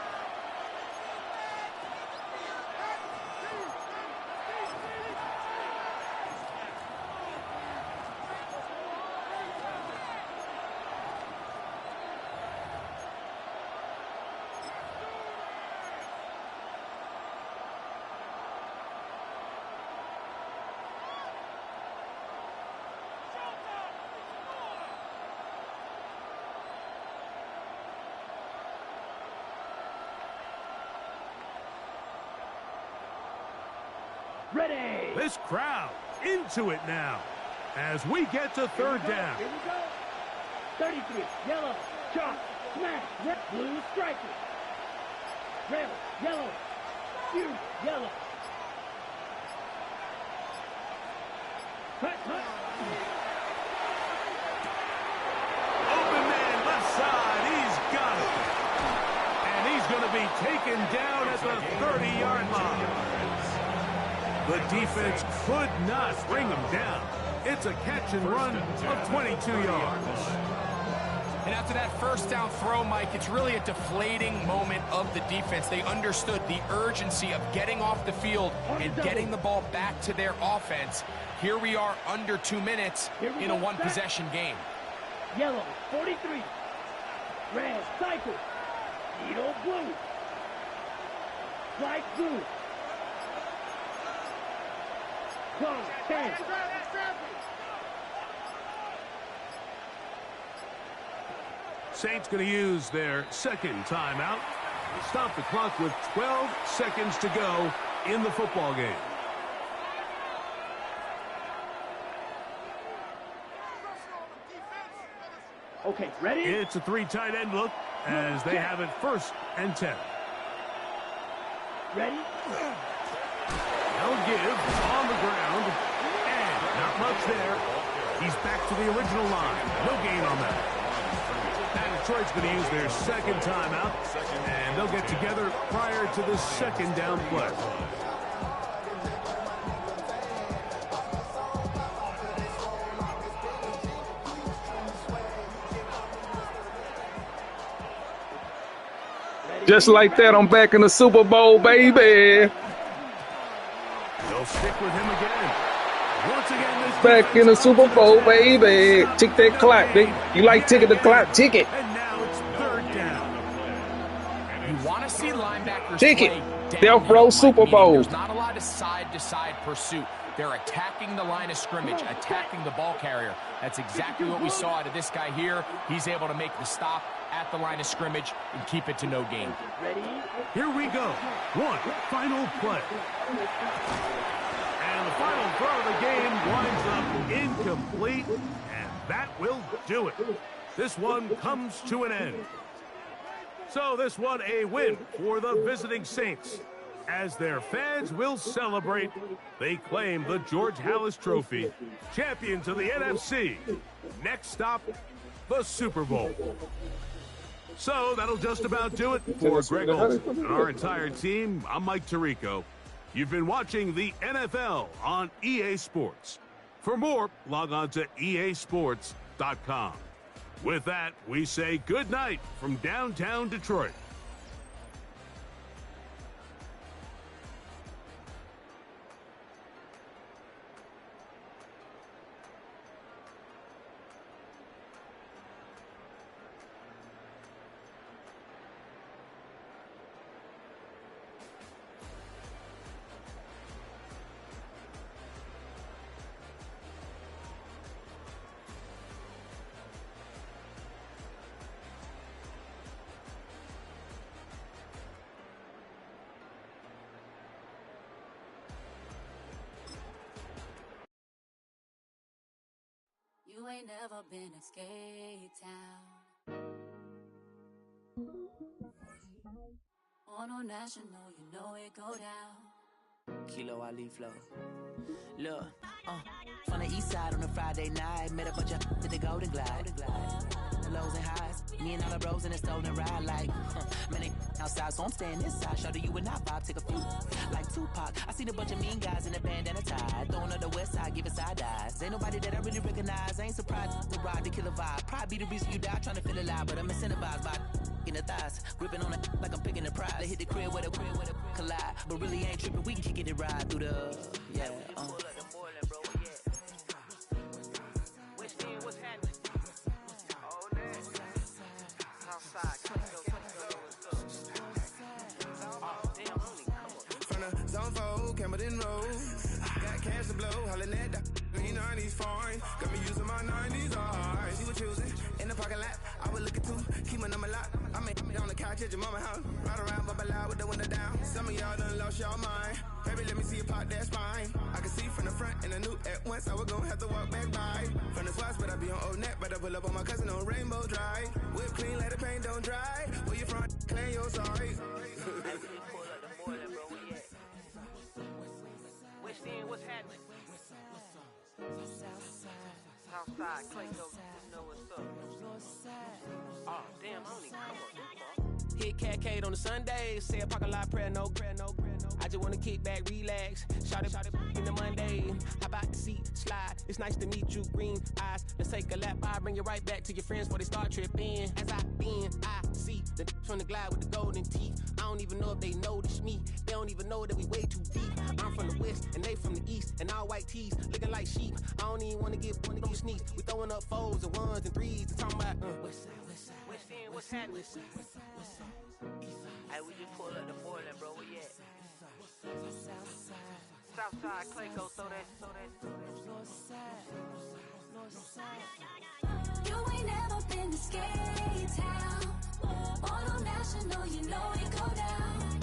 Ready. This crowd into it now as we get to third down. Here we go. 33, yellow, chalk, smash, red, blue, striker. Red, yellow, huge, yellow. Cut. Open man left side, he's got it. And he's going to be taken down at the 30-yard line. The defense could not bring him down. It's a catch and run of 22 yards. And after that first down throw, Mike, it's really a deflating moment of the defense. They understood the urgency of getting off the field and getting the ball back to their offense. Here we are under 2 minutes in a one-possession game. Yellow, 43. Red, cycle. Needle, blue. Light blue. One, 10. Saints going to use their second timeout. Stop the clock with 12 seconds to go in the football game. Okay, ready? It's a 3 tight end look as they have it 1st and 10. Ready? They'll give on the ground, and not much there. He's back to the original line. No gain on that. And Detroit's going to use their second timeout, and they'll get together prior to the second down play. Just like that, I'm back in the Super Bowl, baby. They'll stick with him again. Once again, this Back in the Super Bowl, baby. Tick that clock, baby. You like ticking the clock? Tick it. And now it's third down. You want to see linebackers Tick it. play They'll downhill, throw Mike, Super meaning Bowl. There's not a lot of side-to-side pursuit. They're attacking the line of scrimmage, attacking the ball carrier. That's exactly what we saw out of this guy here. He's able to make the stop at the line of scrimmage and keep it to no gain. Ready? Here we go. One final play. And the final throw of the game winds up incomplete, and that will do it. This one comes to an end. So this one a win for the visiting Saints. As their fans will celebrate, they claim the George Halas Trophy, champions of the NFC. Next stop, the Super Bowl. So that'll just about do it for Greg Olson and our entire team. I'm Mike Tirico. You've been watching the NFL on EA Sports. For more, log on to easports.com. With that, we say good night from downtown Detroit. You ain't never been in Skate Town. On a national, you know it go down. Kilo Ali Flow. Look, from the east side on a Friday night, met a bunch of to the Golden Glide. The lows and highs, me and all the bros in a stolen ride like, man, they outside, so I'm staying inside. Show you and I vibe, take a few, like Tupac. I seen a bunch of mean guys in a bandana tie, throwing up the west side, giving side eyes. Ain't nobody that I really recognize, I ain't surprised to ride the killer vibe. Probably be the reason you die, trying to feel alive, but I'm incentivized by in the thighs, gripping on it like I'm picking the prize. They hit the crib with a collide, but really ain't tripping. We can kick it and ride through the What's happening? Oh, man. Southside, from the zone 4, Campbellton Road. Got cash to blow, hollin' at the 90s foreign. Got me using my 90s, alright. She was choosing in the parking lot. I was looking too, keep my number locked. I made on the couch at your mama house. Ride around, bubble loud with the window down. Some of y'all done lost y'all mind. Baby, let me see you pop that spine. I can see from the front and I knew at once I was gonna have to walk back by. From the spots, but I be on Old Net. Better pull up on my cousin on Rainbow Drive. Whip clean, let the paint don't dry. Where you from? Claim your sorry. West End, what's happening? Southside, Clayco, you know what's up. Oh, damn, I don't even come up this far. Hit Catcade on the Sundays, say a parking lot prayer, no. I just wanna kick back, relax, shout it in the Monday. Hop out the seat, slide, it's nice to meet you, green eyes. Let's take a lap, I bring you right back to your friends before they start tripping. As I see the from the glide with the golden teeth. I don't even know if they notice me, they don't even know that we way too deep. I'm from the west, and they from the east, and all white tees, looking like sheep. I don't even wanna get sneaks. We throwing up 4s and 1s and 3s, and talking about West End, what's happening? Hey, we just pulled up the Portland, bro. Where you at? Southside, Clayco, throw that. You ain't never been to Skate Town. On a national, you know it go down.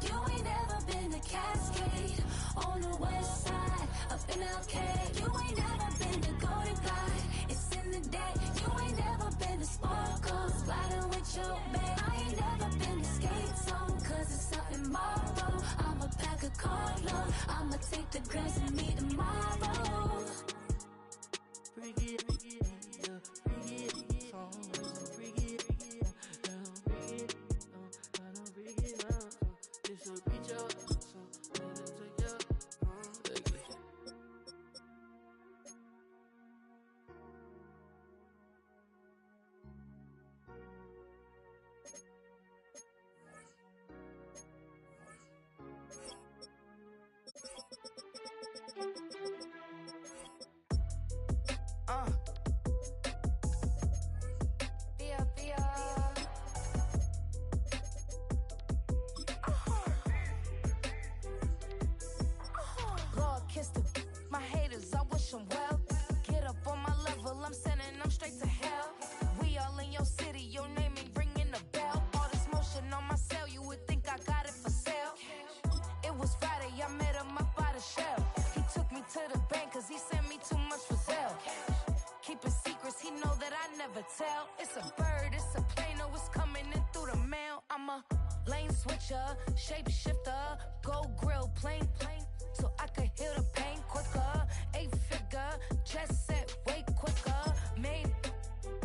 You ain't never been to Cascade. On the west side, up in LK. You ain't never been to Golden Glide. It's in the day. You ain't never been to Sparkles, sliding with your babe. I ain't never been to Skate Zone, cause it's out tomorrow. I'ma pack a carload. I'ma take the grass and meet tomorrow. Bring it, yeah, bring it, bring it, down, bring it, bring it down. This will reach up, so let it take you. It's a bird, it's a plane, no, it's coming in through the mail. I'm a lane switcher, shape shifter, go grill, plane, so I could heal the pain quicker. 8-figure, chest set way quicker. Made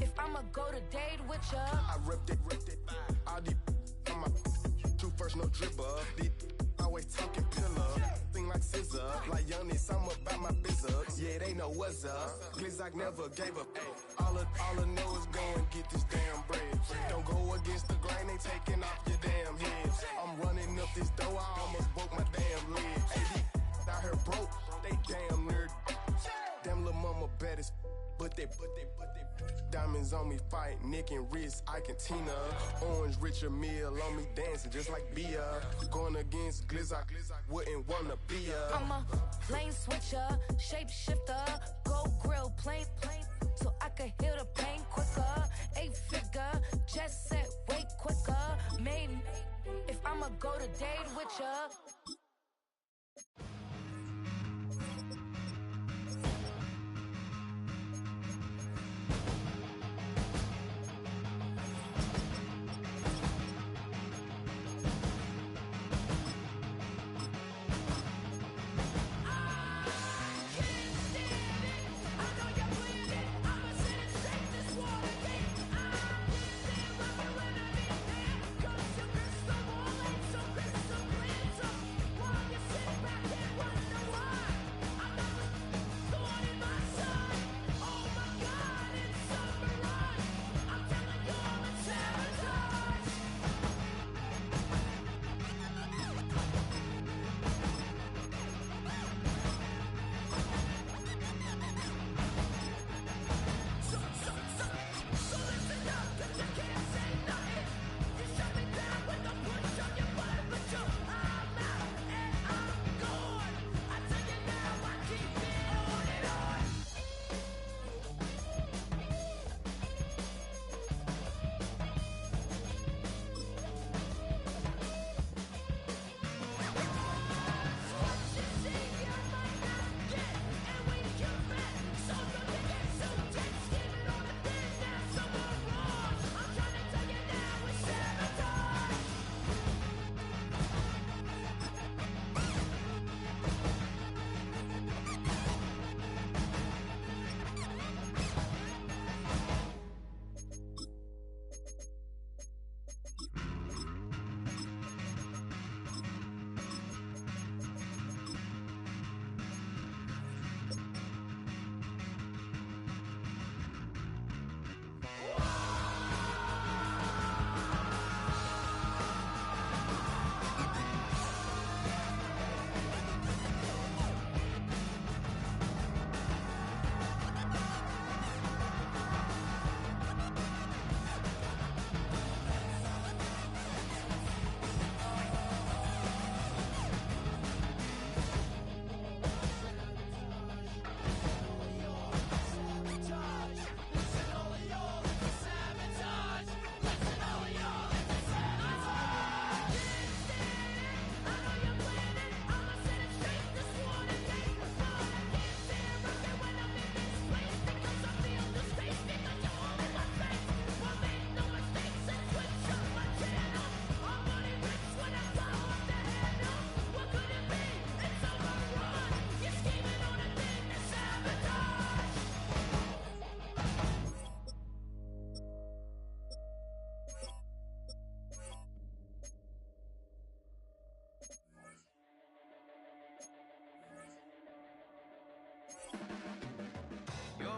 if I'ma go to date with ya. I ripped it. All these on my true first, no dribble. These always talking pillar, thing like scissor. Like youngest, I'm about my business. Yeah, they know what's up. Glizzock never gave up. All I know is go and get this damn bread. Don't go against the grain, they taking off your damn heads. I'm running up this door, I almost broke my damn legs. Hey, these out here broke, they damn nerd. Damn little mama bad as but they diamonds on me fight, neck and wrist, I can Tina. Orange Richard Mill on me dancing just like Bia. Going against Glizzock, wouldn't wanna be ya. I'm a lane switcher, shape shifter, go grill, plane, so I could heal the pain quicker. 8-figure, jet set way quicker. Made if I'ma go to date with ya.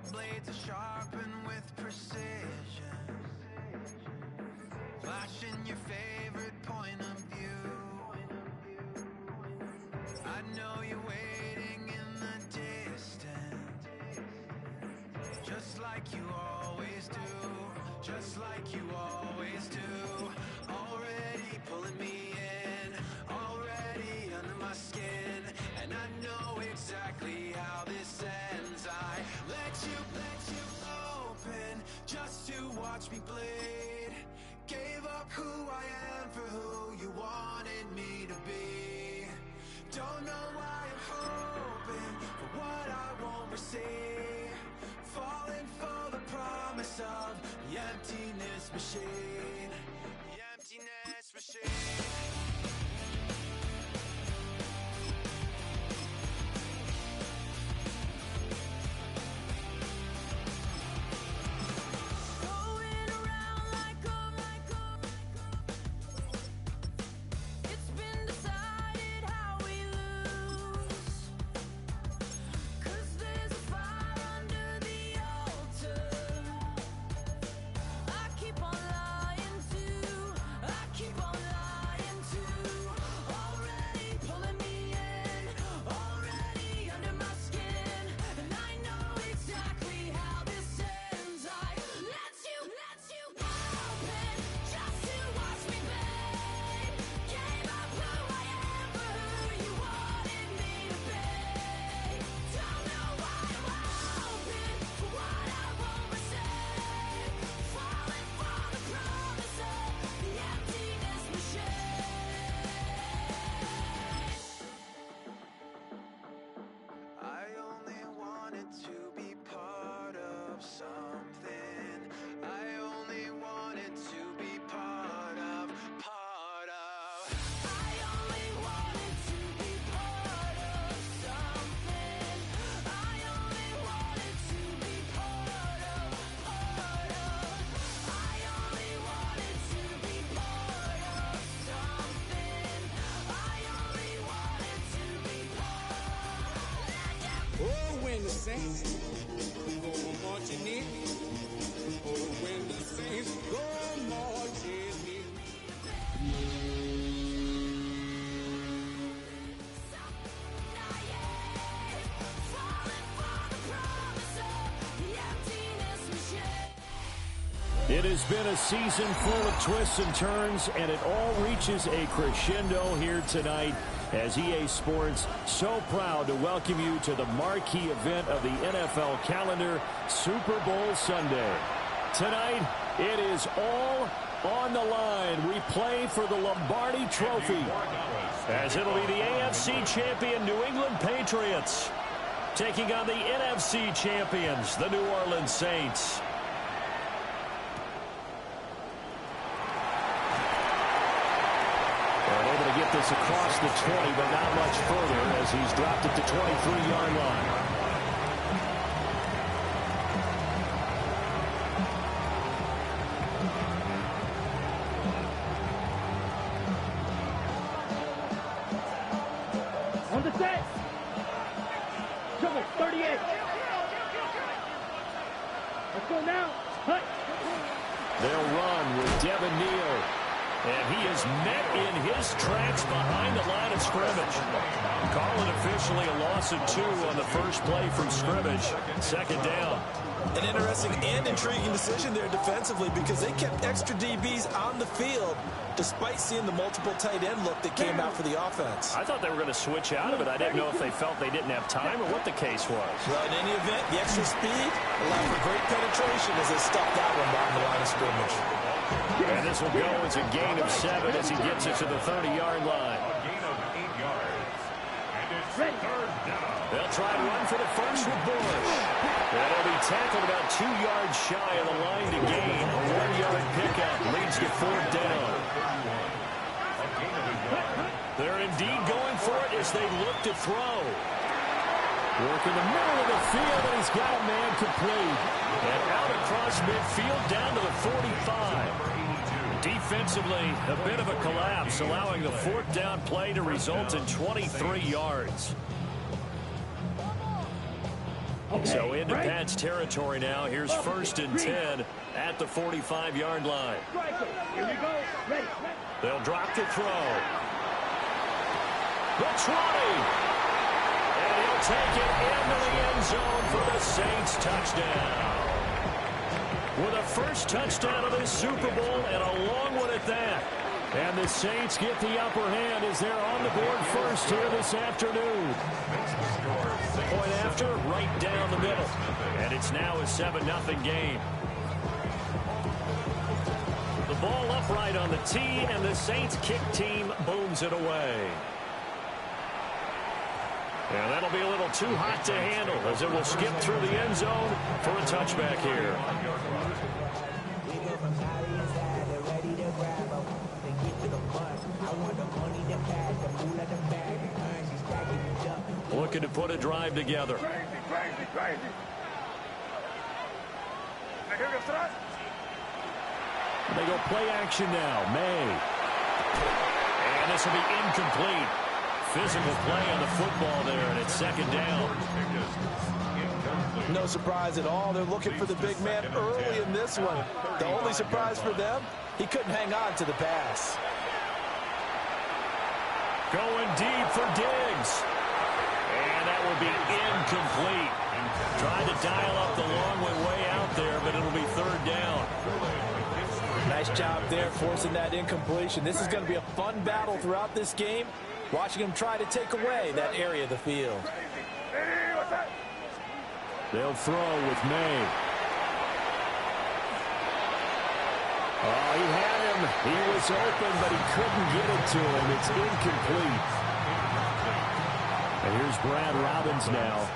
blades are sharpened with precision, flashing your favorite point of view. I know you're waiting in the distance, just like you always do, just like you always do. Already pulling me in, already under my skin, and I know exactly how this ends. I let you open just to watch me bleed. Gave up who I am for who you wanted me to be. Don't know why I'm hoping for what I won't receive. Falling for the promise of the emptiness machine. The emptiness machine. When the Saints go marching in, oh, when the Saints go marching in. It has been a season full of twists and turns, and it all reaches a crescendo here tonight as EA Sports so proud to welcome you to the marquee event of the NFL calendar, Super Bowl Sunday. Tonight, it is all on the line. We play for the Lombardi Trophy, as it'll be the AFC champion New England Patriots taking on the NFC champions, the New Orleans Saints. Get this across the 20, but not much further as he's dropped at the 23-yard line. On the set. Trouble, 38. Let's go now. Hut. They'll run with Devin Neal. And he is met in his tracks behind the line of scrimmage. Call it officially a loss of 2 on the first play from scrimmage. Second down. An interesting and intriguing decision there defensively because they kept extra DBs on the field despite seeing the multiple tight end look that came out for the offense. I thought they were going to switch out of it. I didn't know if they felt they didn't have time or what the case was. Well, in any event, the extra speed allowed for great penetration as they stuffed that one behind the line of scrimmage. And this will go as a gain of 7 as he gets it to the 30-yard line. A gain of 8 yards. And it's third down. They'll try to run for the first with Bush. That'll be tackled about 2 yards shy of the line to gain. A 1-yard pickup leads to fourth down. They're indeed going for it as they look to throw. Work in the middle of the field, and he's got a man complete. And out across midfield down to the 45. Defensively, a bit of a collapse, allowing the fourth down play to result in 23 yards. So into Pat's territory now. Here's 1st and 10 at the 45-yard line. Here we go. Ready. They'll drop the throw. The 20. And he'll take it into the end zone for the Saints touchdown. With a first touchdown of this Super Bowl and a long one at that. And the Saints get the upper hand as they're on the board first here this afternoon. Point after, right down the middle. And it's now a 7-0 game. The ball upright on the tee, and the Saints kick team booms it away. And that'll be a little too hot to handle as it will skip through the end zone for a touchback here. Looking to put a drive together. They go play action now. May. And this will be incomplete. Physical play on the football there, and it's 2nd down. No surprise at all. They're looking for the big man early in this one. The only surprise for them, he couldn't hang on to the pass. Going deep for Diggs. And that will be incomplete. Trying to dial up the long way out there, but it'll be 3rd down. Nice job there forcing that incompletion. This is going to be a fun battle throughout this game. Watching him try to take away that area of the field. They'll throw with May. Oh, he had him. He was open, but he couldn't get it to him. It's incomplete. And here's Brad Robbins now.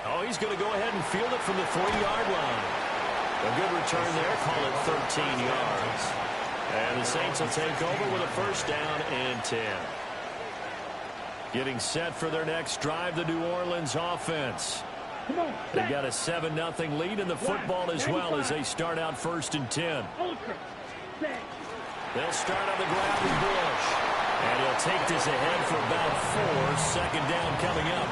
Oh, he's going to go ahead and field it from the 3-yard line. A good return there. Call it 13 yards. And the Saints will take over with a 1st down and 10. Getting set for their next drive, the New Orleans offense. They've got a 7-0 lead in the football as well as they start out 1st and 10. They'll start on the ground with Bush. And he'll take this ahead for about 4. 2nd down coming up.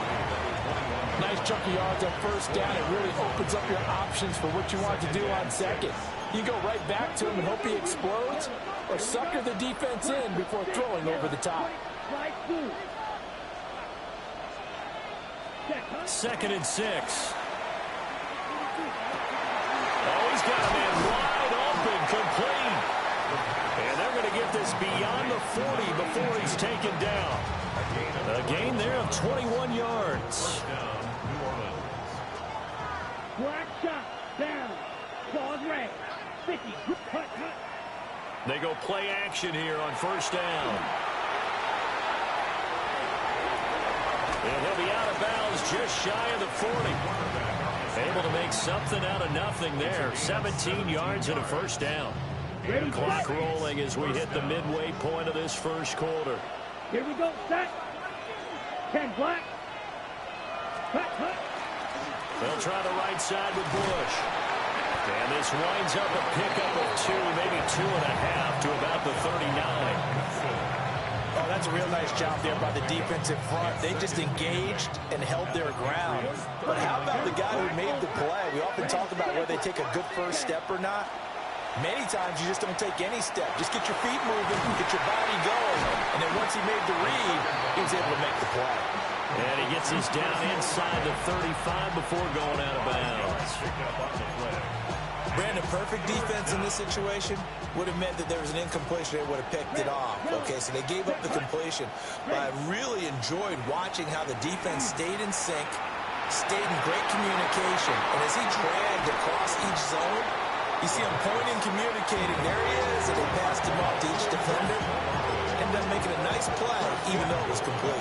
Nice chunk of yards on 1st down. It really opens up your options for what you want to do on 2nd. You go right back to him and hope he explodes, or sucker the defense in before throwing over the top. 2nd and 6. Oh, he's got a man wide open, complete. And they're going to get this beyond the 40 before he's taken down. A gain there of 21 yards. Black shot. Down. Claws red. 50. Cut. They go play action here on 1st down. And he'll be out of bounds just shy of the 40. Able to make something out of nothing there. 17 yards and a 1st down. Clock rolling as we hit the midway point of this 1st quarter. Here we go. Set. 10 black. Cut. They'll try the right side with Bush. And this winds up a pickup of 2, maybe 2.5 to about the 39. Oh, that's a real nice job there by the defensive front. They just engaged and held their ground. But how about the guy who made the play? We often talk about whether they take a good first step or not. Many times you just don't take any step. Just get your feet moving, get your body going. And then once he made the read, he was able to make the play. And he gets us down inside the 35 before going out of bounds. Brandon, perfect defense in this situation would have meant that there was an incompletion. They would have picked it off. Okay, so they gave up the completion. But I really enjoyed watching how the defense stayed in sync, stayed in great communication. And as he dragged across each zone, you see him pointing, communicating. There he is, and they passed him off to each defender. Ended up making a nice play, even though it was complete.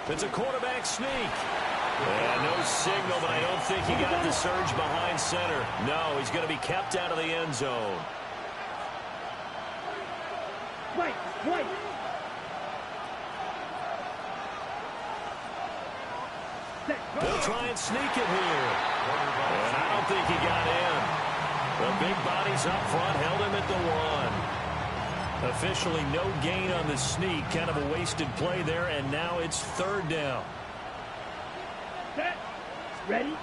It's a quarterback sneak. And no signal, but I don't think he got the surge behind center. No, he's going to be kept out of the end zone. Right. They'll try and sneak it here. And I don't think he got in. The big bodies up front held him at the 1. Officially no gain on the sneak. Kind of a wasted play there, and now it's 3rd down. Set. Ready?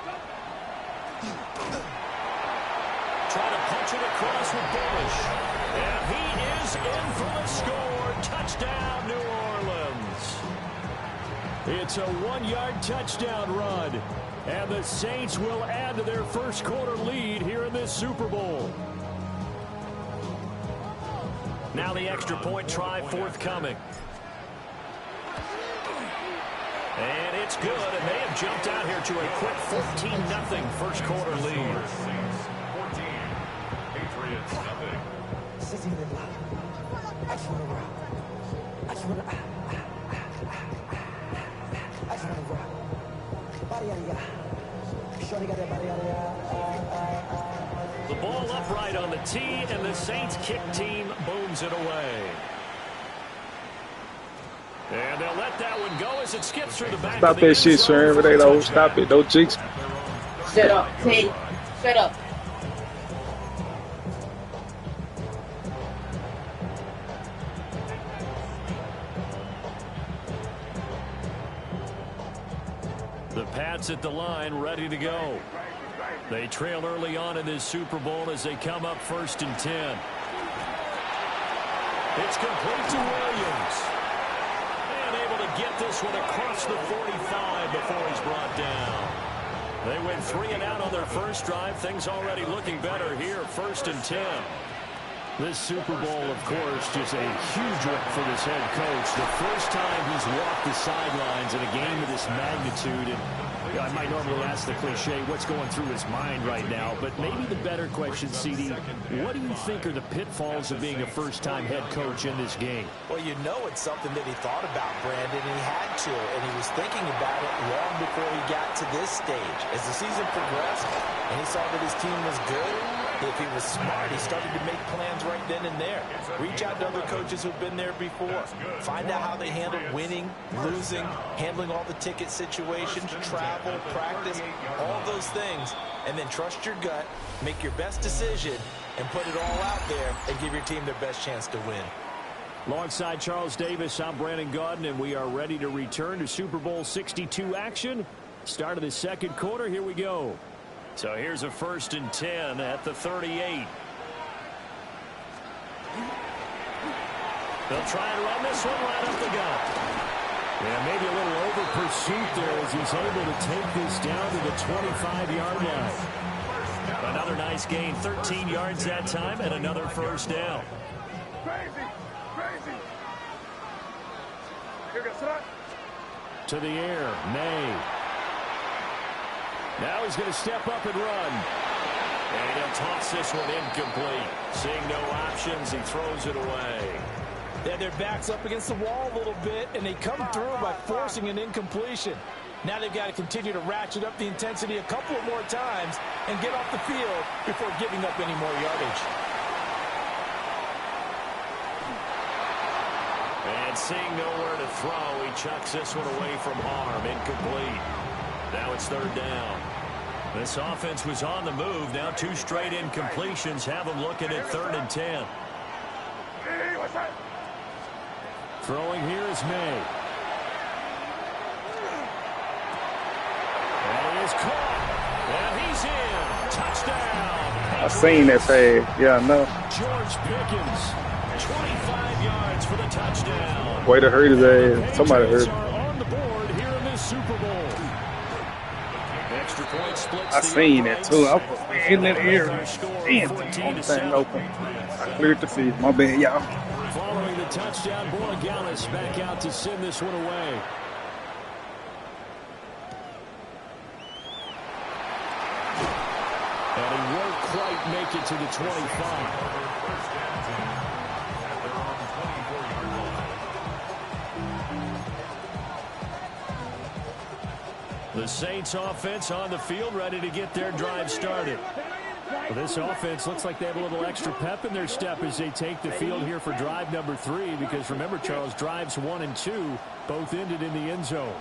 Try to punch it across with Bullish. And he is in for the score. Touchdown, New Orleans. It's a 1-yard touchdown run. And the Saints will add to their first quarter lead here in this Super Bowl. Now the extra point try forthcoming. And it's good, and they have jumped out here to a quick 14-0 first quarter lead. 14. Patriots nothing. The ball upright on the tee, and the Saints kick team booms it away. And they'll let that one go as it skips through the back. Stop that shit, Sharon. They don't stop it. Don't jinx. Shut up, T. Shut up. The Pats at the line, ready to go. They trail early on in this Super Bowl as they come up 1st and 10. It's complete to Williams. And able to get this one across the 45 before he's brought down. They went 3 and out on their first drive. Things already looking better here, 1st and 10. This Super Bowl, of course, just a huge one for this head coach. The first time he's walked the sidelines in a game of this magnitude. And I might normally ask the cliche, what's going through his mind right now? But maybe the better question, CD, what do you think are the pitfalls of being a first-time head coach in this game? Well, you know it's something that he thought about, Brandon, and he had to. And he was thinking about it long before he got to this stage. As the season progressed and he saw that his team was good, if he was smart, he started to make plans right then and there. Reach out to other coaches who've been there before. Find out how they handle winning, losing, handling all the ticket situations, travel, practice, all those things. And then trust your gut, make your best decision, and put it all out there and give your team their best chance to win. Alongside Charles Davis, I'm Brandon Gaudin, and we are ready to return to Super Bowl 62 action. Start of the second quarter, here we go. So here's a 1st and 10 at the 38. They'll try and run this one right up the gut. Yeah, maybe a little over pursuit there as he's able to take this down to the 25-yard line. Another nice gain, 13 yards that time, and another first down. To the air, May. Now he's going to step up and run. And he'll toss this one incomplete. Seeing no options, he throws it away. Yeah, their back's up against the wall a little bit, and they come through by forcing an incompletion. Now they've got to continue to ratchet up the intensity a couple of more times and get off the field before giving up any more yardage. And seeing nowhere to throw, he chucks this one away from harm. Incomplete. Now it's 3rd down. This offense was on the move. Now 2 straight incompletions have them looking at 3rd and 10. Throwing here is May. And he is caught. And he's in. Touchdown. I seen that pass. Yeah, I know. George Pickens. 25 yards for the touchdown. Way to hurt his ass. Somebody hurt him. On the board here in this Super Bowl. Extra point splits. I seen that too. I was in that air. Damn, the thing open. I cleared the field. My bad, y'all. Following the touchdown, Borregales back out to send this one away. And he won't quite make it to the 25. The Saints offense on the field, ready to get their drive started. Well, this offense looks like they have a little extra pep in their step as they take the field here for drive number 3, because remember, Charles, drives 1 and 2 both ended in the end zone.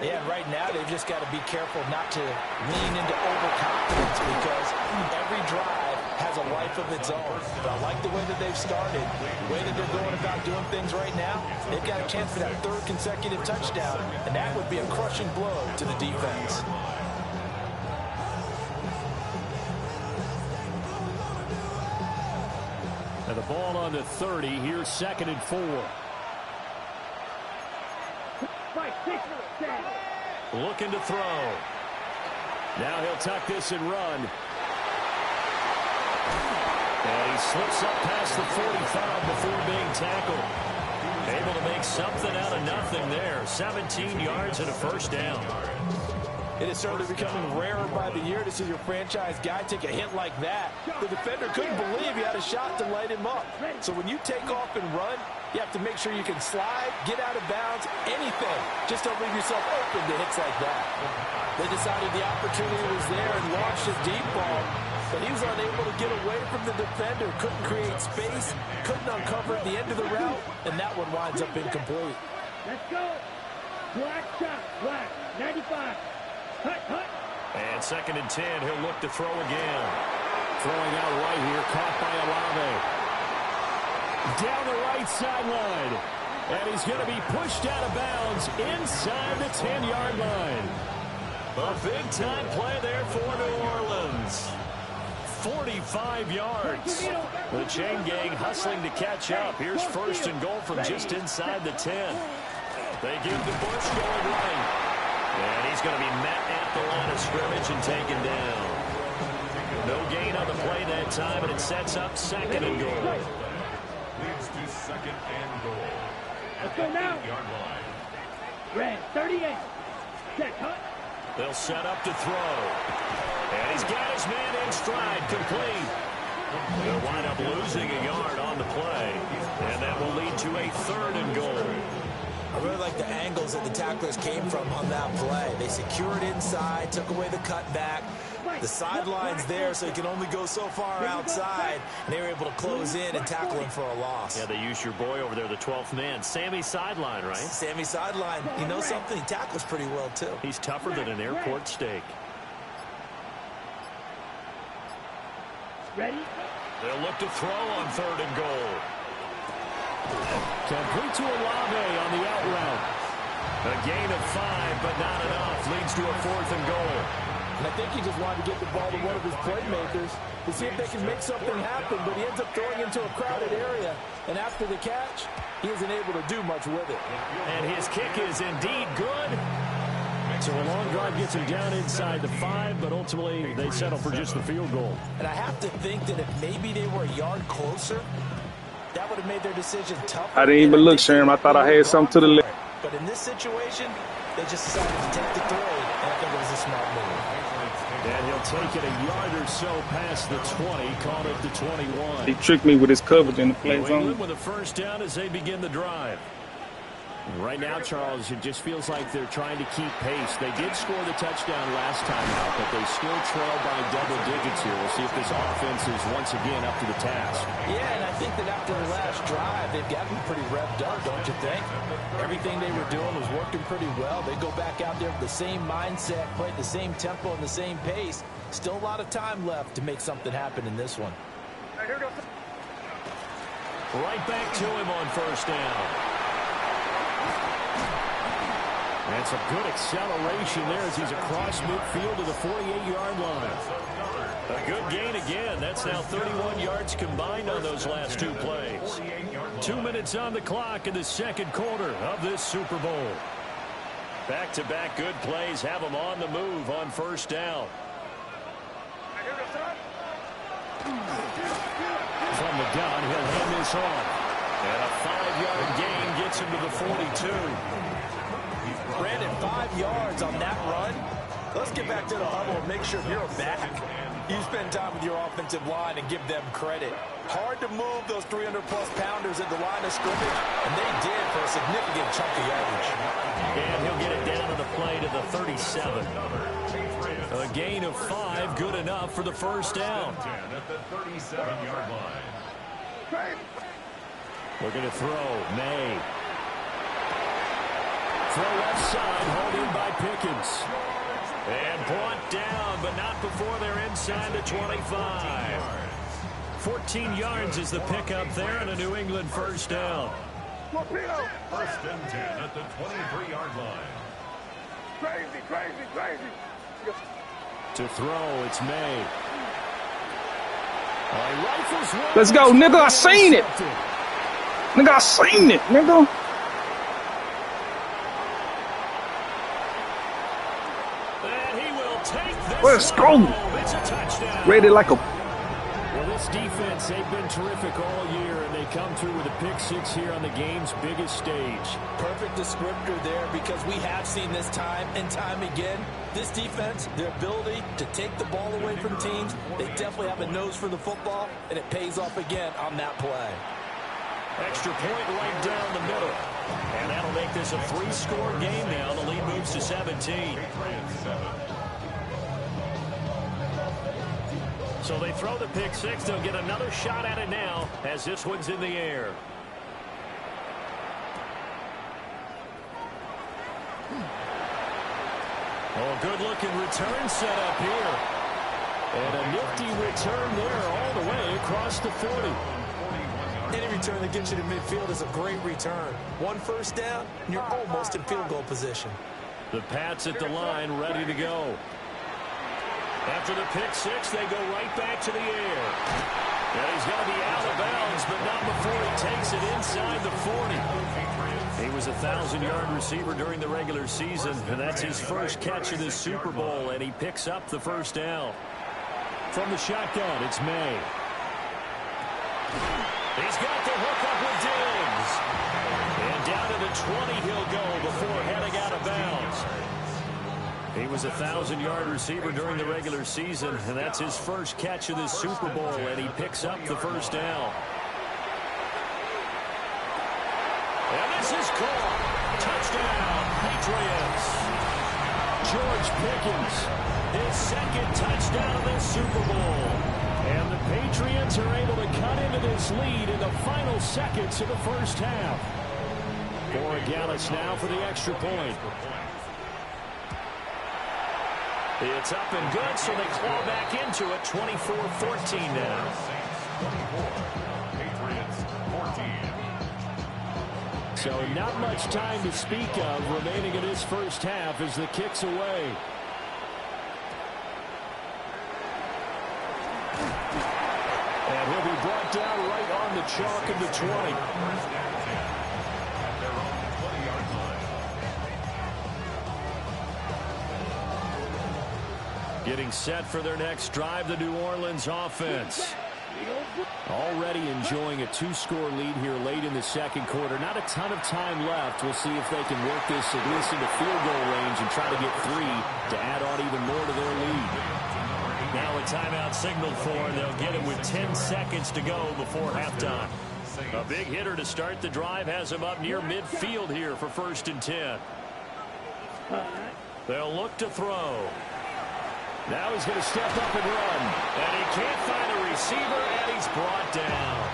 Yeah, and right now they've just got to be careful not to lean into overconfidence because every drive has a life of its own. But I like the way that they've started, the way that they're going about doing things right now. They've got a chance for that third consecutive touchdown, and that would be a crushing blow to the defense. And the ball on the 30. Here's 2nd and 4. Looking to throw. Now he'll tuck this and run. And he slips up past the 45 before being tackled. Able to make something out of nothing there. 17 yards and a first down. It is certainly becoming rarer by the year to see your franchise guy take a hit like that. The defender couldn't believe he had a shot to light him up. So when you take off and run, you have to make sure you can slide, get out of bounds, anything. Just don't leave yourself open to hits like that. They decided the opportunity was there and launched his deep ball, but he was unable to get away from the defender. Couldn't create space, couldn't uncover at the end of the route, and that one winds up incomplete. Let's go. Black shot. Black. 95. Hut, hut. And 2nd and 10. He'll look to throw again. Throwing out right here. Caught by Olave. Down the right sideline. And he's going to be pushed out of bounds inside the 10-yard line. A big-time play there for New Orleans. 45 yards. The chain gang hustling to catch up. Here's 1st and goal from just inside the 10. They give the Bush going right. And he's going to be met at the line of scrimmage and taken down. No gain on the play that time, and it sets up 2nd and goal. Leads to 2nd and goal. Let's go now. Red, 38. Set, cut. They'll set up to throw. And he's got his man in stride, complete. They'll wind up losing a yard on the play. And that will lead to a 3rd and goal. I really like the angles that the tacklers came from on that play. They secured inside, took away the cutback. The sideline's there, so he can only go so far outside. And they were able to close in and tackle him for a loss. Yeah, they used your boy over there, the 12th man. Sammy Sideline, right? Sammy Sideline. You know something? He tackles pretty well, too. He's tougher than an airport steak. Ready? They'll look to throw on 3rd and goal. Complete to Olave on the out route. A gain of 5, but not enough. Leads to a 4th and goal. And I think he just wanted to get the ball to one of his playmakers to see if they can make something happen, but he ends up throwing into a crowded area. And after the catch, he isn't able to do much with it. And his kick is indeed good. So a long drive gets him down inside the 5, but ultimately they settle for just the field goal. And I have to think that if maybe they were a yard closer, that would have made their decision tougher. I didn't even look, Sherm. I thought I had something to the left. But in this situation, they just decided to take the 3, and I think it was a smart move. And he'll take it a yard or so past the 20, called it the 21. He tricked me with his coverage in the play New zone. England with a 1st down as they begin the drive. Right now, Charles, it just feels like they're trying to keep pace. They did score the touchdown last time out, but they still trail by double digits here. We'll see if this offense is once again up to the task. Yeah, and I think that after the last drive, they've got to be pretty revved up, don't you think? Everything they were doing was working pretty well. They go back out there with the same mindset, play at the same tempo and the same pace. Still a lot of time left to make something happen in this one. Right back to him on 1st down. And some good acceleration there as he's across midfield to the 48-yard line. A good gain again. That's now 31 yards combined on those last 2 plays. 2 minutes on the clock in the 2nd quarter of this Super Bowl. Back-to-back good plays have them on the move on 1st down. From the gun, he'll hand this off. And a 5-yard gain gets him to the 42. Brandon, 5 yards on that run. Let's get back to the huddle and make sure you're back. You spend time with your offensive line and give them credit. Hard to move those 300-plus pounders at the line of scrimmage, and they did for a significant chunk of yardage. And he'll get it down to the play to the 37. A gain of 5, good enough for the 1st down. At the 37-yard line. Looking to throw. May. throw left side, hauled in by Pickens. And brought down, but not before they're inside the 25. 14 yards is the pickup there, and a New England first down. First and 10 at the 23-yard line. Crazy. To throw, it's May. Rifles one. Let's go, nigga. I seen it. Nigga, I seen it, nigga. And he will take this. Let's go. It's a touchdown. Rated like a... Well, this defense, they've been terrific all year, and they come through with a pick six here on the game's biggest stage. Perfect descriptor there, because we have seen this time and time again. This defense, their ability to take the ball away from teams, they definitely have a nose for the football, and it pays off again on that play. Extra point right down the middle. And that'll make this a 3-score game now. The lead moves to 17. So they throw the pick six. They'll get another shot at it now as this one's in the air. Oh, good-looking return set up here. And a nifty return there all the way across the 40. Any return that gets you to midfield is a great return. One first down, and you're almost in field goal position. The Pats at the line, ready to go. After the pick six, they go right back to the air. And he's going to be out of bounds, but not before he takes it inside the 40. He was a 1,000-yard receiver during the regular season, and that's his first catch of this Super Bowl, and he picks up the first down. From the shotgun, it's May. He's got the hook up with Diggs. And down to the 20 he'll go before heading out of bounds. He was a 1,000-yard receiver during the regular season, and that's his first catch of this Super Bowl, and he picks up the first down. And this is caught. Touchdown, Patriots. George Pickens, his second touchdown of this Super Bowl. And the Patriots are able to cut into this lead in the final seconds of the first half. For Gallis now for the extra point. It's up and good, so they claw back into it. 24-14 now. Patriots 14. So not much time to speak of remaining in this first half as the kick's away. And he'll be brought down right on the chalk of the 20. Getting set for their next drive, the New Orleans offense. Already enjoying a 2-score lead here late in the second quarter. Not a ton of time left. We'll see if they can work this at least into field goal range and try to get 3 to add on even more to their lead. Now a timeout signaled for, and they'll get it with 10 seconds to go before halftime. A big hitter to start the drive has him up near midfield here for 1st and 10. They'll look to throw. Now he's going to step up and run. And he can't find a receiver, and he's brought down.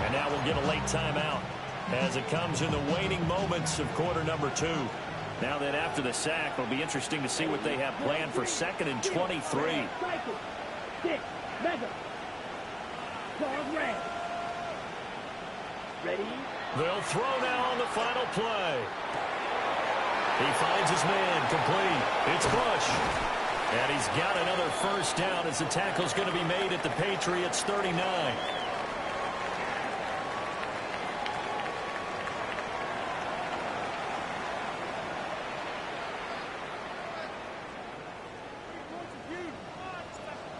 And now we'll get a late timeout as it comes in the waning moments of quarter number 2. Now that after the sack, it'll be interesting to see what they have planned for 2nd and 23. Ready? They'll throw now on the final play. He finds his man, complete. It's Bush. And he's got another first down as the tackle's going to be made at the Patriots 39.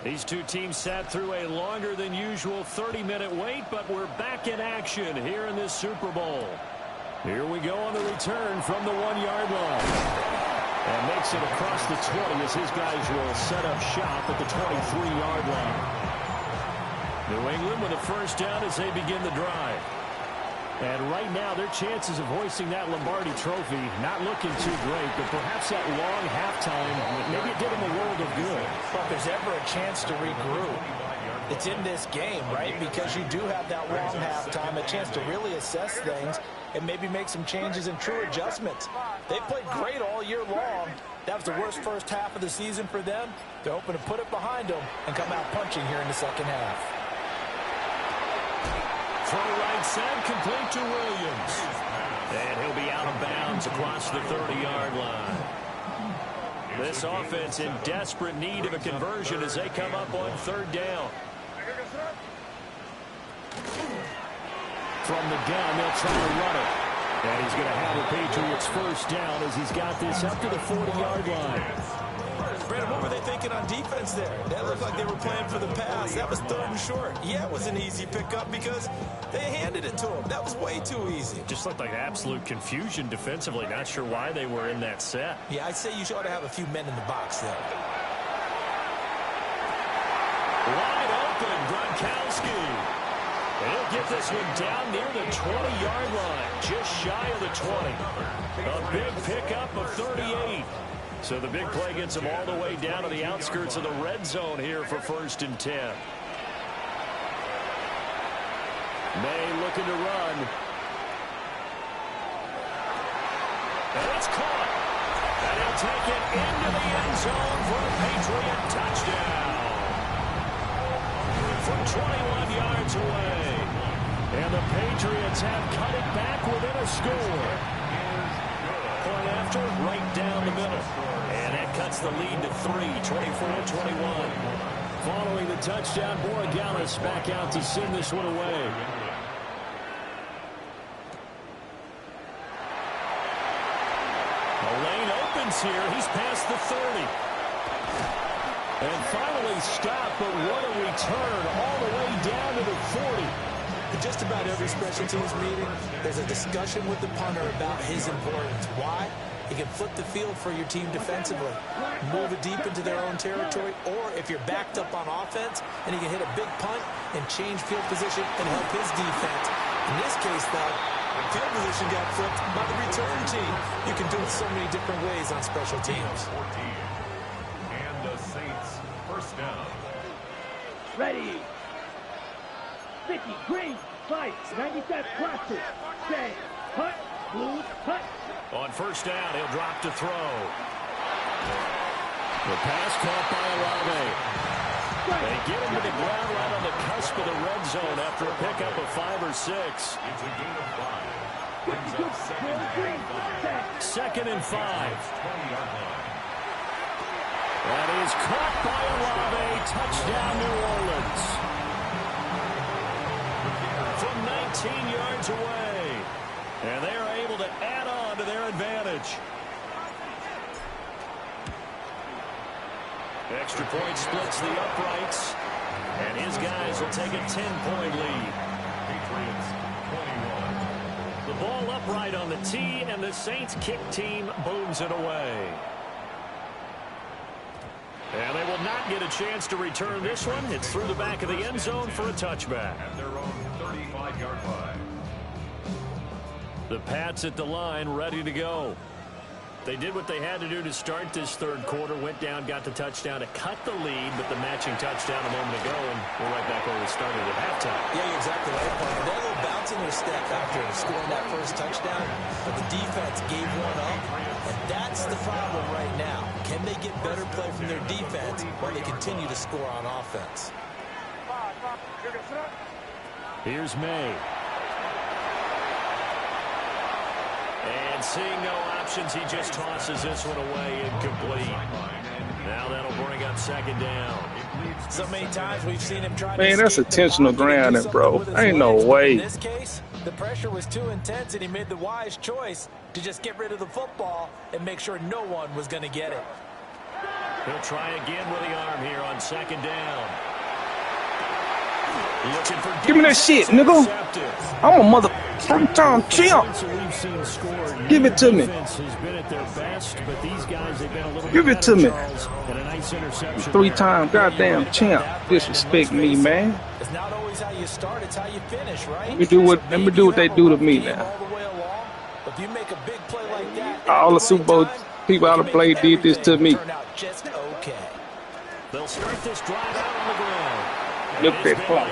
These two teams sat through a longer than usual 30-minute wait, but we're back in action here in this Super Bowl. Here we go on the return from the 1-yard line. And makes it across the 20 as his guys will set up shop at the 23-yard line. New England with a first down as they begin the drive. And right now, their chances of hoisting that Lombardi trophy not looking too great, but perhaps that long halftime, maybe it did them a world of good. But if there's ever a chance to regroup, It's in this game, right? Because you do have that long halftime, a chance to really assess things and maybe make some changes and true adjustments. They played great all year long. That was the worst first half of the season for them. They're hoping to put it behind them and come out punching here in the second half. Throw right side, complete to Williams. And he'll be out of bounds across the 30-yard line. This offense in desperate need of a conversion as they come up on third down. From the gun, they'll try to run it. And he's going to have the Patriots first down as he's got this up to the 40-yard line. Brandon, what were they thinking on defense there? That looked like they were playing for the pass. That was third and short. Yeah, it was an easy pickup because they handed it to him. That was way too easy. Just looked like absolute confusion defensively. Not sure why they were in that set. Yeah, I'd say you ought to have a few men in the box there. Wide open, Gronkowski. He'll get this one down near the 20-yard line, just shy of the 20. A big pickup of 38. So the big play gets him all the way down to the outskirts of the red zone here for 1st and 10. May looking to run. And it's caught. And he'll take it into the end zone for a Patriot touchdown. From 21 yards away. And the Patriots have cut it back within a score. Point after, right down the middle. And that cuts the lead to 3, 24-21. Following the touchdown, Borregales back out to send this one away. The lane opens here. He's past the 30. And finally stopped, but what a return all the way down to the 40. In just about every special teams meeting, there's a discussion with the punter about his importance. Why? He can flip the field for your team defensively, move it deep into their own territory, or if you're backed up on offense, and he can hit a big punt and change field position and help his defense. In this case, though, field position got flipped by the return team. You can do it so many different ways on special teams. 14. And the Saints first down. Ready. 50, green, fight, 97, cluster, stay, hut, blue, hut. On first down, he'll drop to throw. The pass caught by Olave. They get him to the ground right on the cusp of the red zone after a pickup of 5 or 6. It's a gain of 5. Brings up second and 5. 2nd and 5. 20-yard line. That is caught by Olave. Touchdown, New Orleans. From 19 yards away. And they are able to add on to their advantage. Extra point splits the uprights. And his guys will take a 10-point lead. Patriots 21. The ball upright on the tee, and the Saints kick team booms it away. And they will not get a chance to return this one. It's through the back of the end zone for a touchback. At their own 35-yard line. The Pats at the line, ready to go. They did what they had to do to start this third quarter, went down, got the touchdown to cut the lead, but the matching touchdown a moment ago, and we're right back where we started at halftime. Yeah, you're exactly right. They're a little bounce in their step after scoring that first touchdown, but the defense gave one up, and that's the problem right now. Can they get better play from their defense while they continue to score on offense? Here's May. And seeing no options, he just tosses this one away incomplete. Now that'll bring up 2nd down. So many times we've seen him try to Man, that's intentional grounding, bro. Ain't no way. In this case, the pressure was too intense, and he made the wise choice to just get rid of the football and make sure no one was going to get it. He'll try again with the arm here on 2nd down. Give me that shit, nigga. I'm a mother first-time champ. Give it to me. Give it to me. 3-time goddamn champ. Disrespect me, man. It's not always how you start, it's how you finish, right? Let me do what they do to me now. If you make a big play like that, all the Super Bowl people out of play did this to me. just okay. They'll start this drive out on the ground. Look at that clock.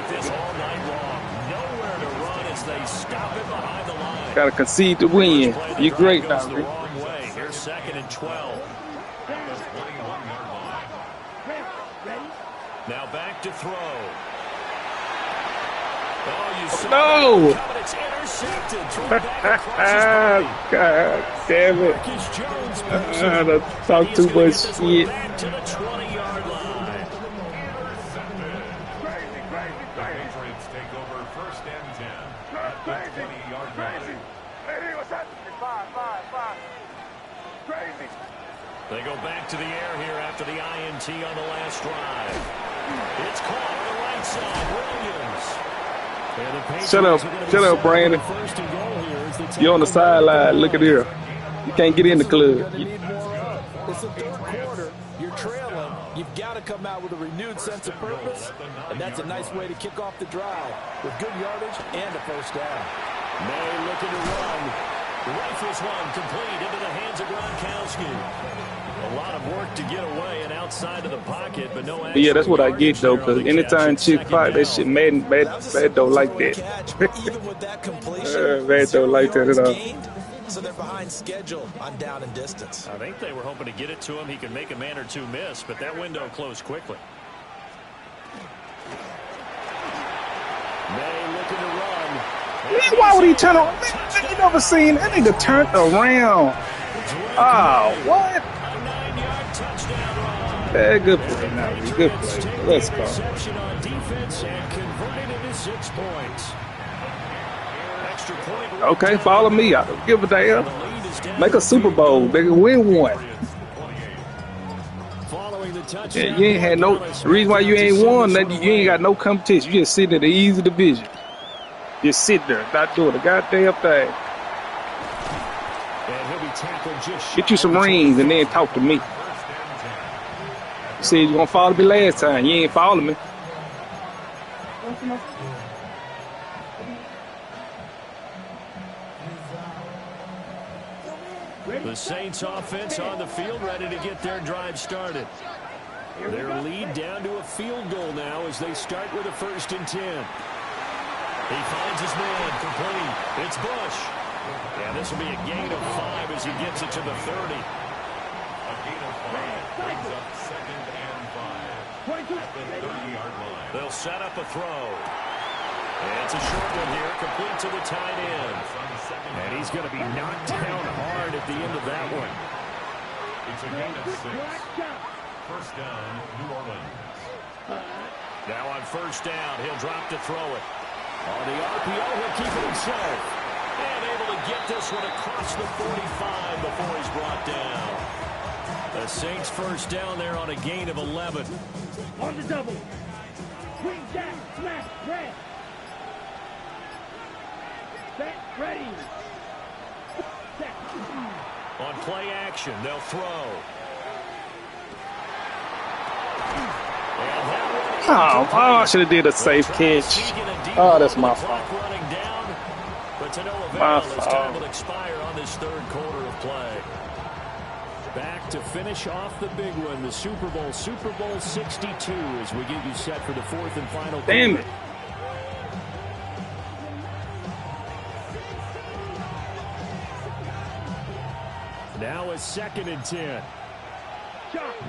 Nowhere to run as they stop it behind the line. Got to concede to win. You're great now, Rick. Wrong way. Here's 2nd and 12. Now back to throw. Oh, you saw No! that coming. It's intercepted. Thrown back across his body. God damn it. Marcus Jones I done talk too much shit. back to the 20-yard line. The Patriots take over 1st and 10 at the 20-yard line. They go back to the air here after the INT on the last drive. It's caught on the right side. Williams. Shut up, Brandon. You're on the sideline. Look at here. You can't get in the club. It's the 3rd quarter. You're trailing. You've got to come out with a renewed sense of purpose, and that's a nice way to kick off the drive with good yardage and a 1st down. May looking to run. Rifles one complete into the hands of Gronkowski. A lot of work to get away and outside of the pocket, but no action. Yeah, that's what I get, though, because anytime Chick clock, that shit bad don't like that. Bad don't like that at all. So they're behind schedule on down and distance. I think they were hoping to get it to him. He could make a man or two miss, but that window closed quickly. May looking to run. Man, why would he turn around? Man, you never seen that nigga turn around. Oh, what? Yeah, good play now. Good play. Let's go. Interception on defense and converted into 6 points. Extra point. Okay, follow me. I don't give a damn. Make a Super Bowl. They can win one. Following the touchdown. Yeah, you ain't had no. The reason why you ain't won, you ain't got no competition. You just sitting in the easy division. Just sit there, not doing a goddamn thing. Get you some rings and then talk to me. You said you gonna follow me last time. You ain't following me. The Saints offense on the field, ready to get their drive started. Their lead down to a field goal now as they start with a 1st and 10. He finds his man complete. It's Bush. Yeah, this will be a gain of 5 as he gets it to the 30. A gain of 5 brings up 2nd and 5 at the 30-yard line. They'll set up a throw. And it's a short one here, complete to the tight end. And he's going to be knocked down hard at the end of that one. It's a gain of 6. 1st down, New Orleans. Now on 1st down, he'll drop to throw it. On the RPO, he'll keep it himself. And able to get this one across the 45 before he's brought down. The Saints 1st down there on a gain of 11. On the double. Swing, jack, smash, red. Set, ready. Set. On play action, they'll throw. Oh, I should have did a safe catch. Oh, that's my fault. My fault. Time will expire on this 3rd quarter of play. Back to finish off the big one, the Super Bowl 62, as we get you set for the 4th and final quarter. Damn it. Now a 2nd and 10.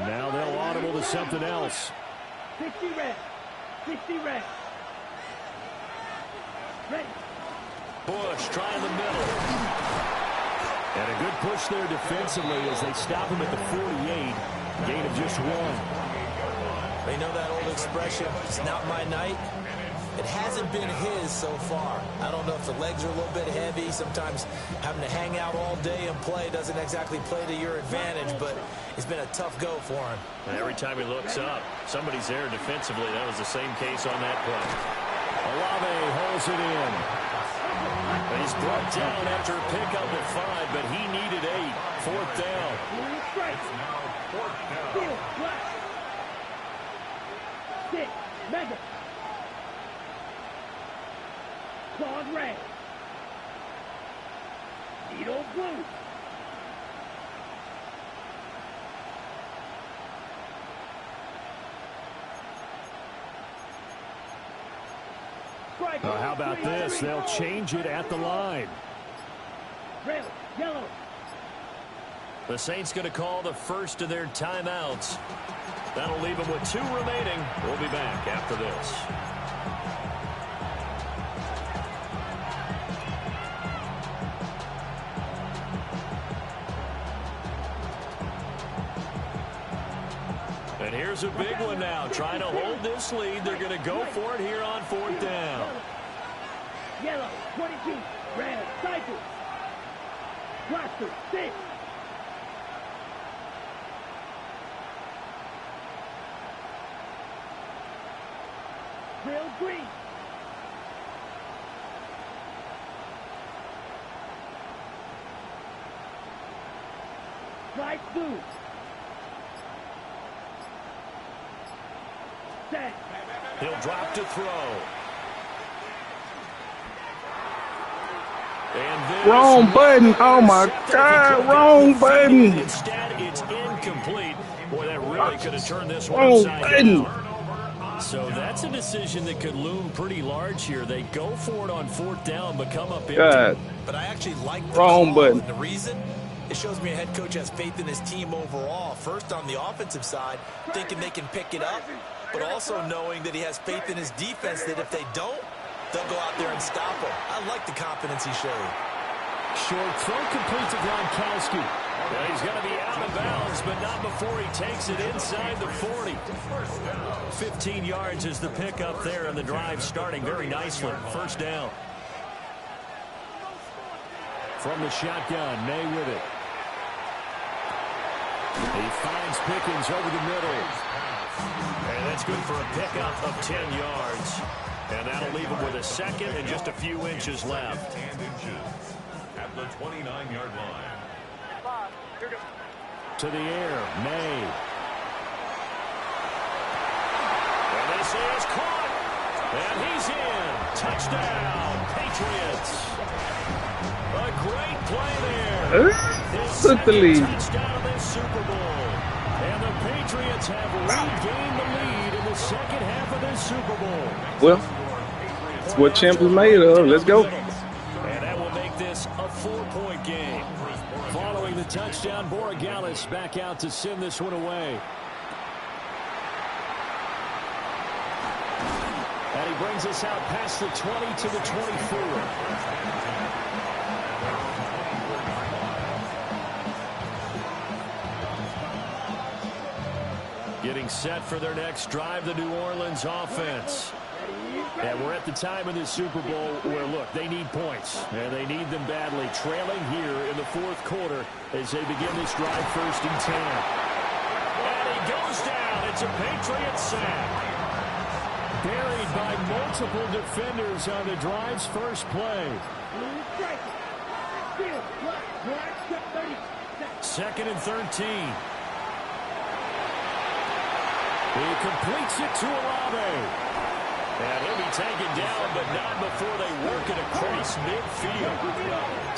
Now they'll audible to something else. 60 red. 60 red. Ready. Bush trying the middle. And a good push there defensively as they stop him at the 48. Gain of just 1. They know that old expression, it's not my night. It hasn't been his so far. I don't know if the legs are a little bit heavy. Sometimes having to hang out all day and play doesn't exactly play to your advantage, but it's been a tough go for him. And every time he looks up, somebody's there defensively. That was the same case on that play. Olave holds it in. And he's brought down after a pickup at 5, but he needed 8. 4th down. Now 4th down. Six, mega. Claws red. Needle blue. Well, how about this? They'll change it at the line. Red, yellow. The Saints going to call the first of their timeouts. That'll leave them with 2 remaining. We'll be back after this. And here's a big one now. Trying to hold this lead. They're going to go for it here on 4th down. Yellow, 22. Red, cycle. Blaster, 6. Drill, green. Right, blue. Set. He'll drop to throw. Wrong button. Oh, my God. Wrong button. Instead, it's incomplete. Boy, that really could have turned this one Wrong upside button. down. So that's a decision that could loom pretty large here. They go for it on 4th down, but come up empty. God. But I actually like the Wrong call. button. The reason? It shows me a head coach has faith in his team overall. First on the offensive side, thinking they can pick it up, but also knowing that he has faith in his defense that if they don't, they'll go out there and stop him. I like the confidence he showed. Short throw complete to Gronkowski. Well, he's going to be out of bounds, but not before he takes it inside the 40. 15 yards is the pickup there, and the drive starting very nicely. 1st down. From the shotgun, May with it. He finds Pickens over the middle. And that's good for a pickup of 10 yards. And that'll leave him with a 2nd and just a few inches left. 10 inches at the 29-yard line. To the air, May. And this is caught. And he's in. Touchdown, Patriots. A great play there. Took the lead. Touchdown of this Super Bowl. And the Patriots have regained the lead in the 2nd half of this Super Bowl. Well, that's what champ was made of. Let's go. And that will make this a 4-point game. Following the touchdown, Borregales back out to send this one away. And he brings us out past the 20 to the 24. Getting set for their next drive, the New Orleans offense. And we're at the time in this Super Bowl where, look, they need points, and they need them badly, trailing here in the 4th quarter as they begin this drive 1st and 10. And he goes down. It's a Patriot sack. Buried by multiple defenders on the drive's first play. 2nd and 13. He completes it to Olave. And he'll be taken down, but not before they work it across midfield.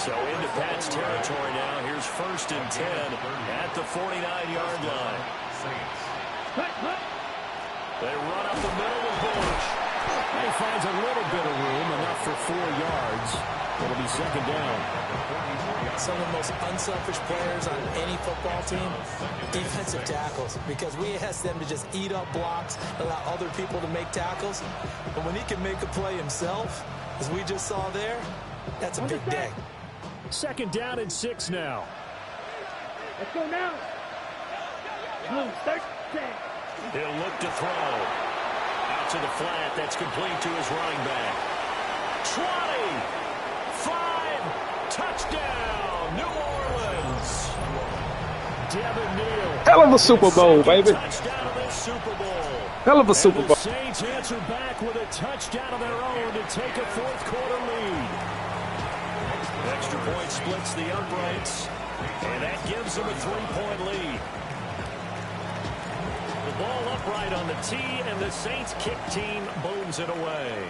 So into Pat's territory now. Here's 1st and 10 at the 49-yard line. They run up the middle with Bush. He finds a little bit of room, enough for 4 yards. It'll be 2nd down. Some of the most unselfish players on any football team, defensive tackles, because we ask them to just eat up blocks, allow other people to make tackles. But when he can make a play himself, as we just saw there, that's a big day. 2nd down and 6 now. Let's go now. Blue, 13. He'll look to throw. Out to the flat. That's complete to his running back. 25. Touchdown, New Orleans. Devin Neal. Hell of a Super Bowl, baby. Touchdown of this Super Bowl. Hell of a Super Bowl. The Saints answer back with a touchdown of their own to take a 4th quarter lead. Extra point splits the uprights, and that gives them a 3-point lead. The ball upright on the tee, and the Saints kick team booms it away.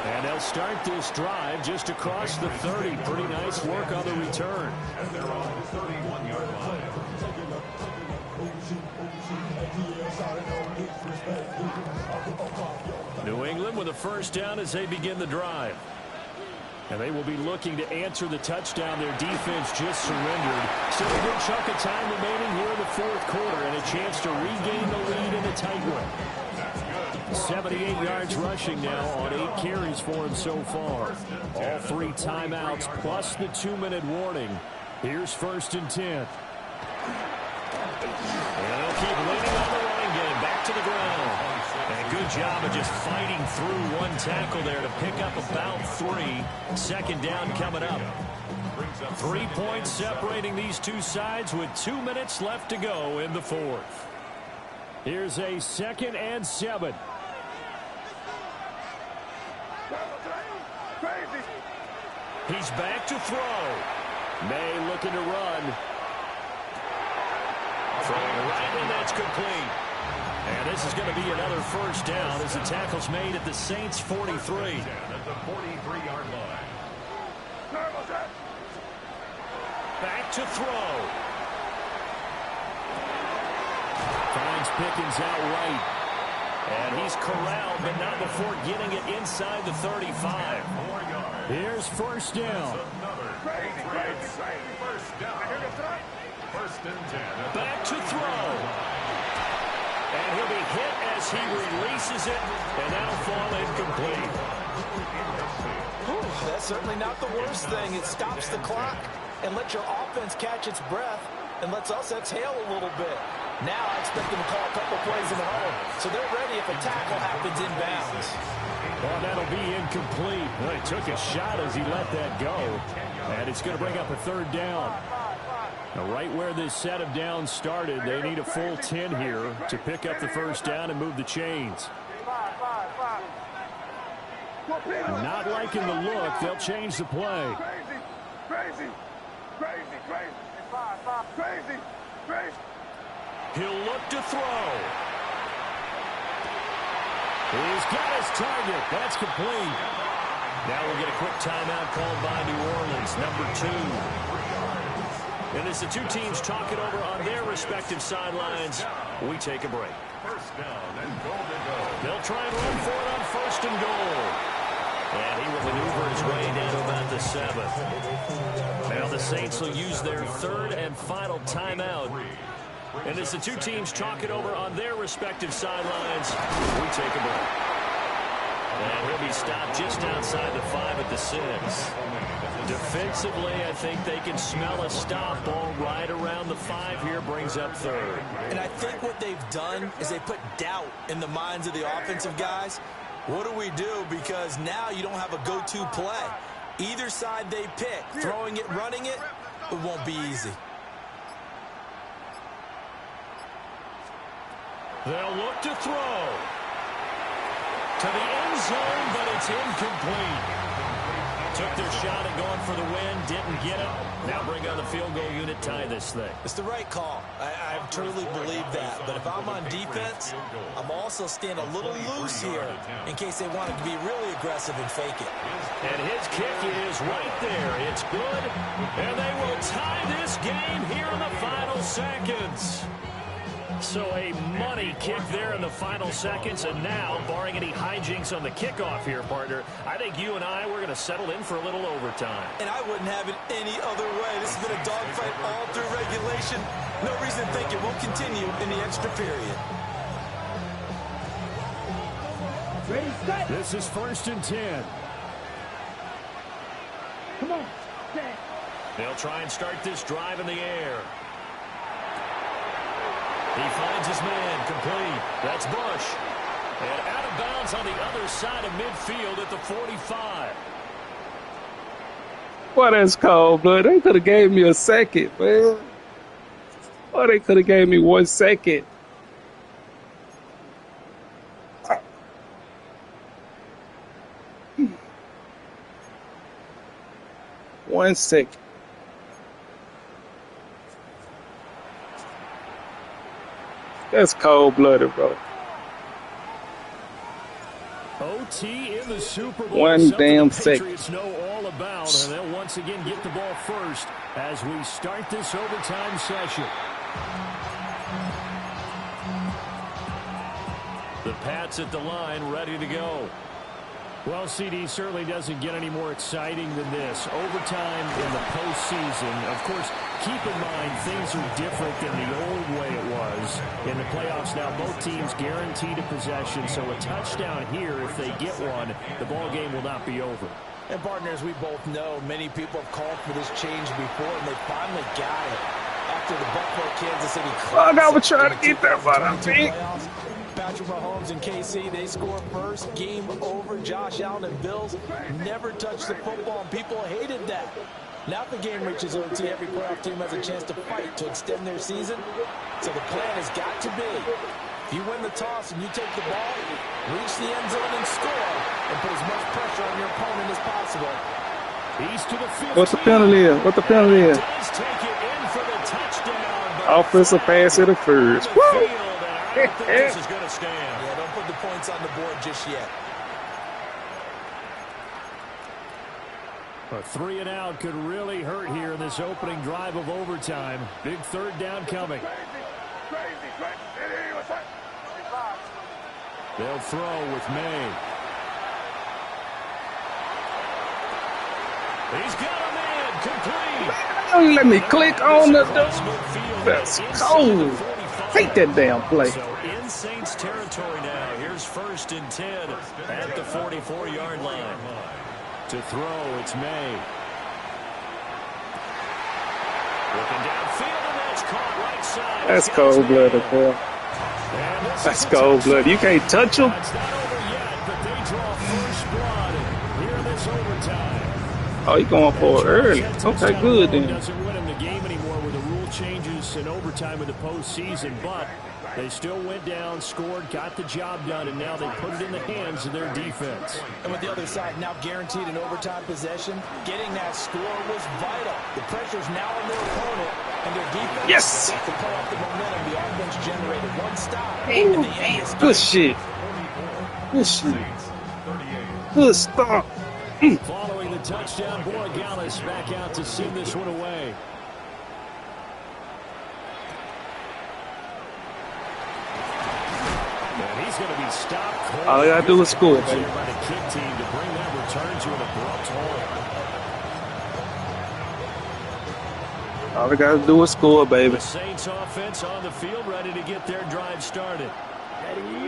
And they'll start this drive just across the 30. Pretty nice work on the return. And they're on the 31-yard line. New England with a first down as they begin the drive. And they will be looking to answer the touchdown their defense just surrendered. Still a good chunk of time remaining here in the fourth quarter and a chance to regain the lead in a tight one. 78 yards rushing now on 8 carries for him so far. All 3 timeouts plus the 2-minute warning. Here's 1st and 10. And they'll keep leaning on the running game. Back to the ground. And a good job of just fighting through one tackle there to pick up about 3. Second down coming up. 3 points separating these two sides with 2 minutes left to go in the fourth. Here's a 2nd and 7. He's back to throw. May looking to run. Throwing right, and that's complete. And this is going to be another first down as the tackle's made at the Saints' 43. At the 43-yard line. Back to throw. Finds Pickens out right. And he's corralled, but not before getting it inside the 35. Here's first down. First and 10. Back to throw. And he'll be hit as he releases it, and that'll fall incomplete. That's certainly not the worst thing. It stops the clock and lets your offense catch its breath and lets us exhale a little bit. Now I expect them to call a couple plays in a row, so they're ready if a tackle happens inbounds. Well, that'll be incomplete. Well, he took a shot as he let that go, and it's going to bring up a 3rd down. Now, right where this set of downs started, they need a full 10 here to pick up the first down and move the chains. Not liking the look, they'll change the play. He'll look to throw. He's got his target. That's complete. Now we'll get a quick timeout called by New Orleans, number 2. And as the two teams talk it over on their respective sidelines, we take a break. First down and goal to go. They'll try and run for it on 1st and goal. And he will maneuver his way down to about the 7th. Now the Saints will use their 3rd and final timeout. And as the two teams talk it over on their respective sidelines, we take a break. And he'll be stopped just outside the 5 at the 6. Defensively, I think they can smell a stop ball right around the 5 here, brings up 3rd. And I think what they've done is they put doubt in the minds of the offensive guys. What do we do? Because now you don't have a go-to play. Either side they pick, throwing it, running it, it won't be easy. They'll look to throw. To the end zone, but it's incomplete. Took their shot at going for the win, didn't get it. Now bring on the field goal unit, tie this thing. It's the right call. I truly believe that. But if I'm on defense, I'm also staying a little loose here in case they want to be really aggressive and fake it. And his kick is right there. It's good. And they will tie this game here in the final seconds. So a money kick there in the final seconds, and now, barring any hijinks on the kickoff here, partner, I think you and we're going to settle in for a little overtime. And I wouldn't have it any other way. This has been a dogfight all through regulation. No reason to think it won't continue in the extra period. Ready, set. This is 1st and 10. Come on, set. They'll try and start this drive in the air. He finds his man, complete. That's Bush. And out of bounds on the other side of midfield at the 45. Boy, that's cold, blood. They could have gave me a second, man. Boy, they could have gave me 1 second. One second. That's cold-blooded, bro. OT in the Super Bowl. One damn the second. Patriots know all about, and they'll once again get the ball first as we start this overtime session. Pats at the line, ready to go. Well, CD certainly doesn't get any more exciting than this. Overtime in the postseason. Of course, keep in mind things are different than the old way it was. In the playoffs now, both teams guaranteed a possession, so a touchdown here, if they get one, the ball game will not be over. And partners, we both know many people have called for this change before, and they finally got it. After the Buffalo Kansas City Fuck, I was trying to get that one out, man. Patrick Mahomes and KC, they score first. Game over. Josh Allen and Bills never touched the football, and people hated that. Now if the game reaches OT, every playoff team has a chance to fight to extend their season. So the plan has got to be, if you win the toss and you take the ball, reach the end zone and score, and put as much pressure on your opponent as possible. He's to the 15. What's the penalty is? What the penalty is? Does take it in for the touchdown. Offensive pass interference. Woo! This is going to stand. Yeah, don't put the points on the board just yet. A 3 and out could really hurt here in this opening drive of overtime. Big third down coming. They'll throw with May. He's got a man complete. Don't let me click on the door. That's cold. Take that damn play. So in Saints territory now. Here's 1st and 10 at the 44-yard line. To throw, it's May. Looking downfield, and that's caught right side. That's cold-blooded, boy. That's cold-blooded. You can't touch him. It's not over yet, but they draw first blood here in this overtime. Oh, he's going for it early. Okay, good then. Doesn't win him the game anymore with the rule changes in overtime in the postseason, but they still went down, scored, got the job done, and now they put it in the hands of their defense. And with the other side now guaranteed an overtime possession, getting that score was vital. The pressure's now on their opponent, and their defense yes. to pull off the momentum the offense generated. One stop. Ooh, good shit. Good shit. Good stop. Following the touchdown, Borregales back out to send this one away. And he's going to be stopped. All they got to do is score, baby. By the kick team to bring that return to an abrupt halt. All they got to do is score, baby. The Saints offense on the field, ready to get their drive started.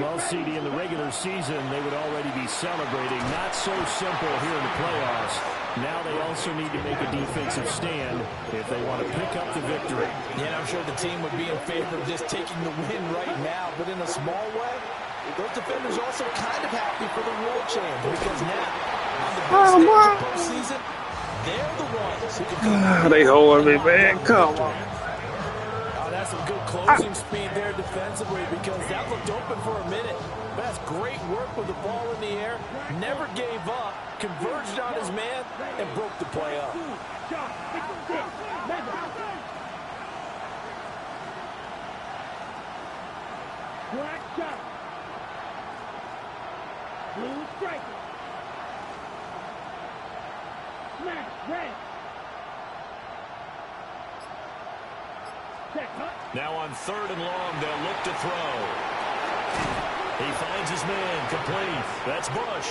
Well, CD, in the regular season, they would already be celebrating. Not so simple here in the playoffs. Now they also need to make a defensive stand if they want to pick up the victory. Yeah, I'm sure the team would be in favor of just taking the win right now, but in a small way, those defenders are also kind of happy for the rule change, because now, on the big stage of the postseason, they're the ones who can They holding me, man. Come on. That's some good closing speed there defensively, because that looked open for a minute. That's great work with the ball in the air. Never gave up, converged on his man, and broke the play up. Black shot. Blue striker. Smash, red. Now on 3rd and long, they'll look to throw. He finds his man complete. That's Bush.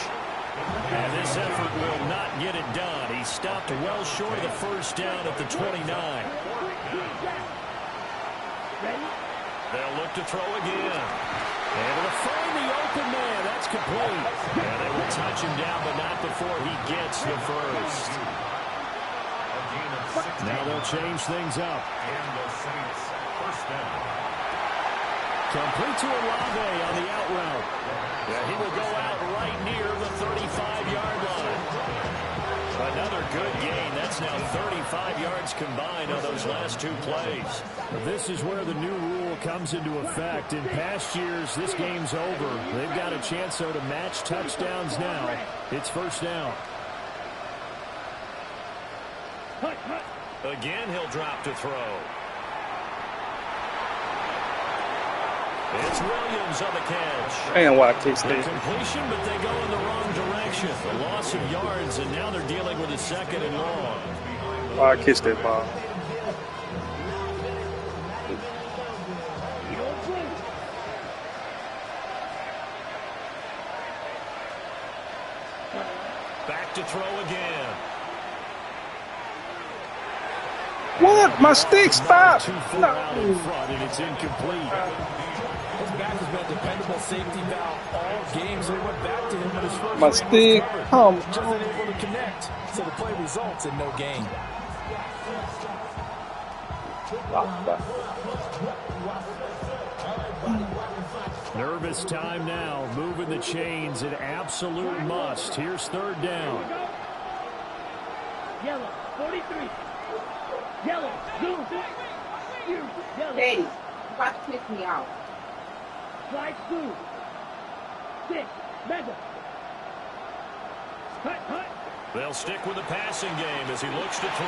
And this effort will not get it done. He stopped well short of the first down at the 29. They'll look to throw again. Able to find the open man. That's complete. And they will touch him down, but not before he gets the first. Now they'll change things up. Complete to Olave on the out route. Yeah, he will go out right near the 35-yard line. Another good gain. That's now 35 yards combined on those last 2 plays. This is where the new rule comes into effect. In past years, this game's over. They've got a chance, though, to match touchdowns now. It's first down. Again, he'll drop to throw. It's Williams on the catch. And Watkins there. Completion, but they go in the wrong direction. A loss of yards, and now they're dealing with a 2nd and long. Watkins that ball. to throw again. What? My stick stopped. Too far out in front, and it's incomplete. His back has been a dependable safety valve all games. They went back to him, but his first My read stick. was covered. Come Just on. unable to connect. So the play results in no gain. Nervous time now, moving the chains, an absolute must. Here's third down. Yellow, 43. Yellow, zoom. You, yellow. Daddy, you about to piss me off. Slide through. 6, mega. Hut. They'll stick with the passing game as he looks to throw.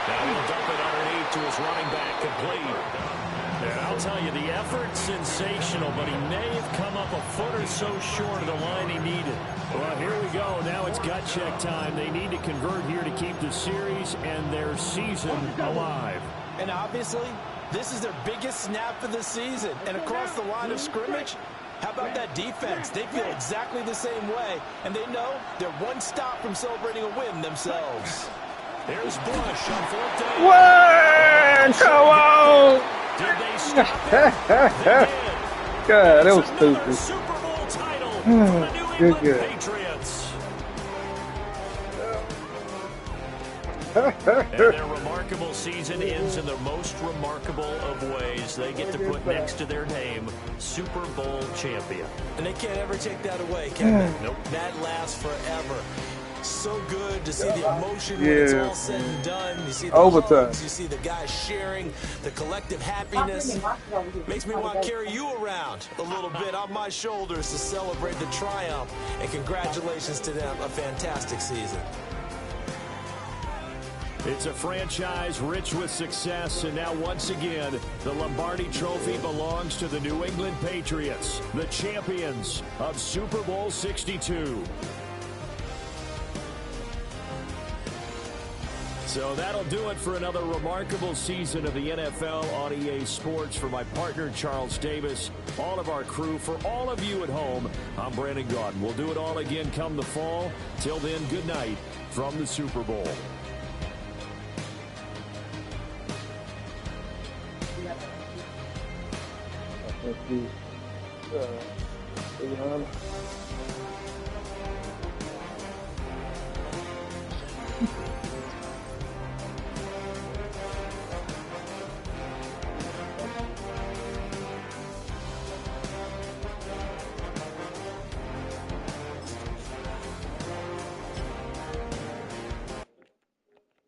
Now he'll dump it underneath to his running back, complete. And I'll tell you, the effort's sensational, but he may have come up a foot or so short of the line he needed. Well, here we go. Now it's gut check time. They need to convert here to keep the series and their season alive. And obviously, this is their biggest snap of the season. And across the line of scrimmage, how about that defense? They feel exactly the same way, and they know they're one stop from celebrating a win themselves. There's Bush on fourth down. What? Come on. Did they stop him? God, that was stupid. Super Bowl title for the New England Patriots. And their remarkable season ends in the most remarkable of ways. They get to put next to their name, Super Bowl champion. And they can't ever take that away, can they? Nope. That lasts forever. So good to see the emotion when it's all said and done. You see the Overtime. hugs, you see the guys sharing, the collective happiness. Makes me want to carry you around a little bit on my shoulders to celebrate the triumph. And congratulations to them. A fantastic season. It's a franchise rich with success, and now once again, the Lombardi Trophy belongs to the New England Patriots, the champions of Super Bowl 62. So that'll do it for another remarkable season of the NFL on EA Sports. For my partner, Charles Davis, all of our crew, for all of you at home, I'm Brandon Gaudin. We'll do it all again come the fall. Till then, good night from the Super Bowl. Let's see.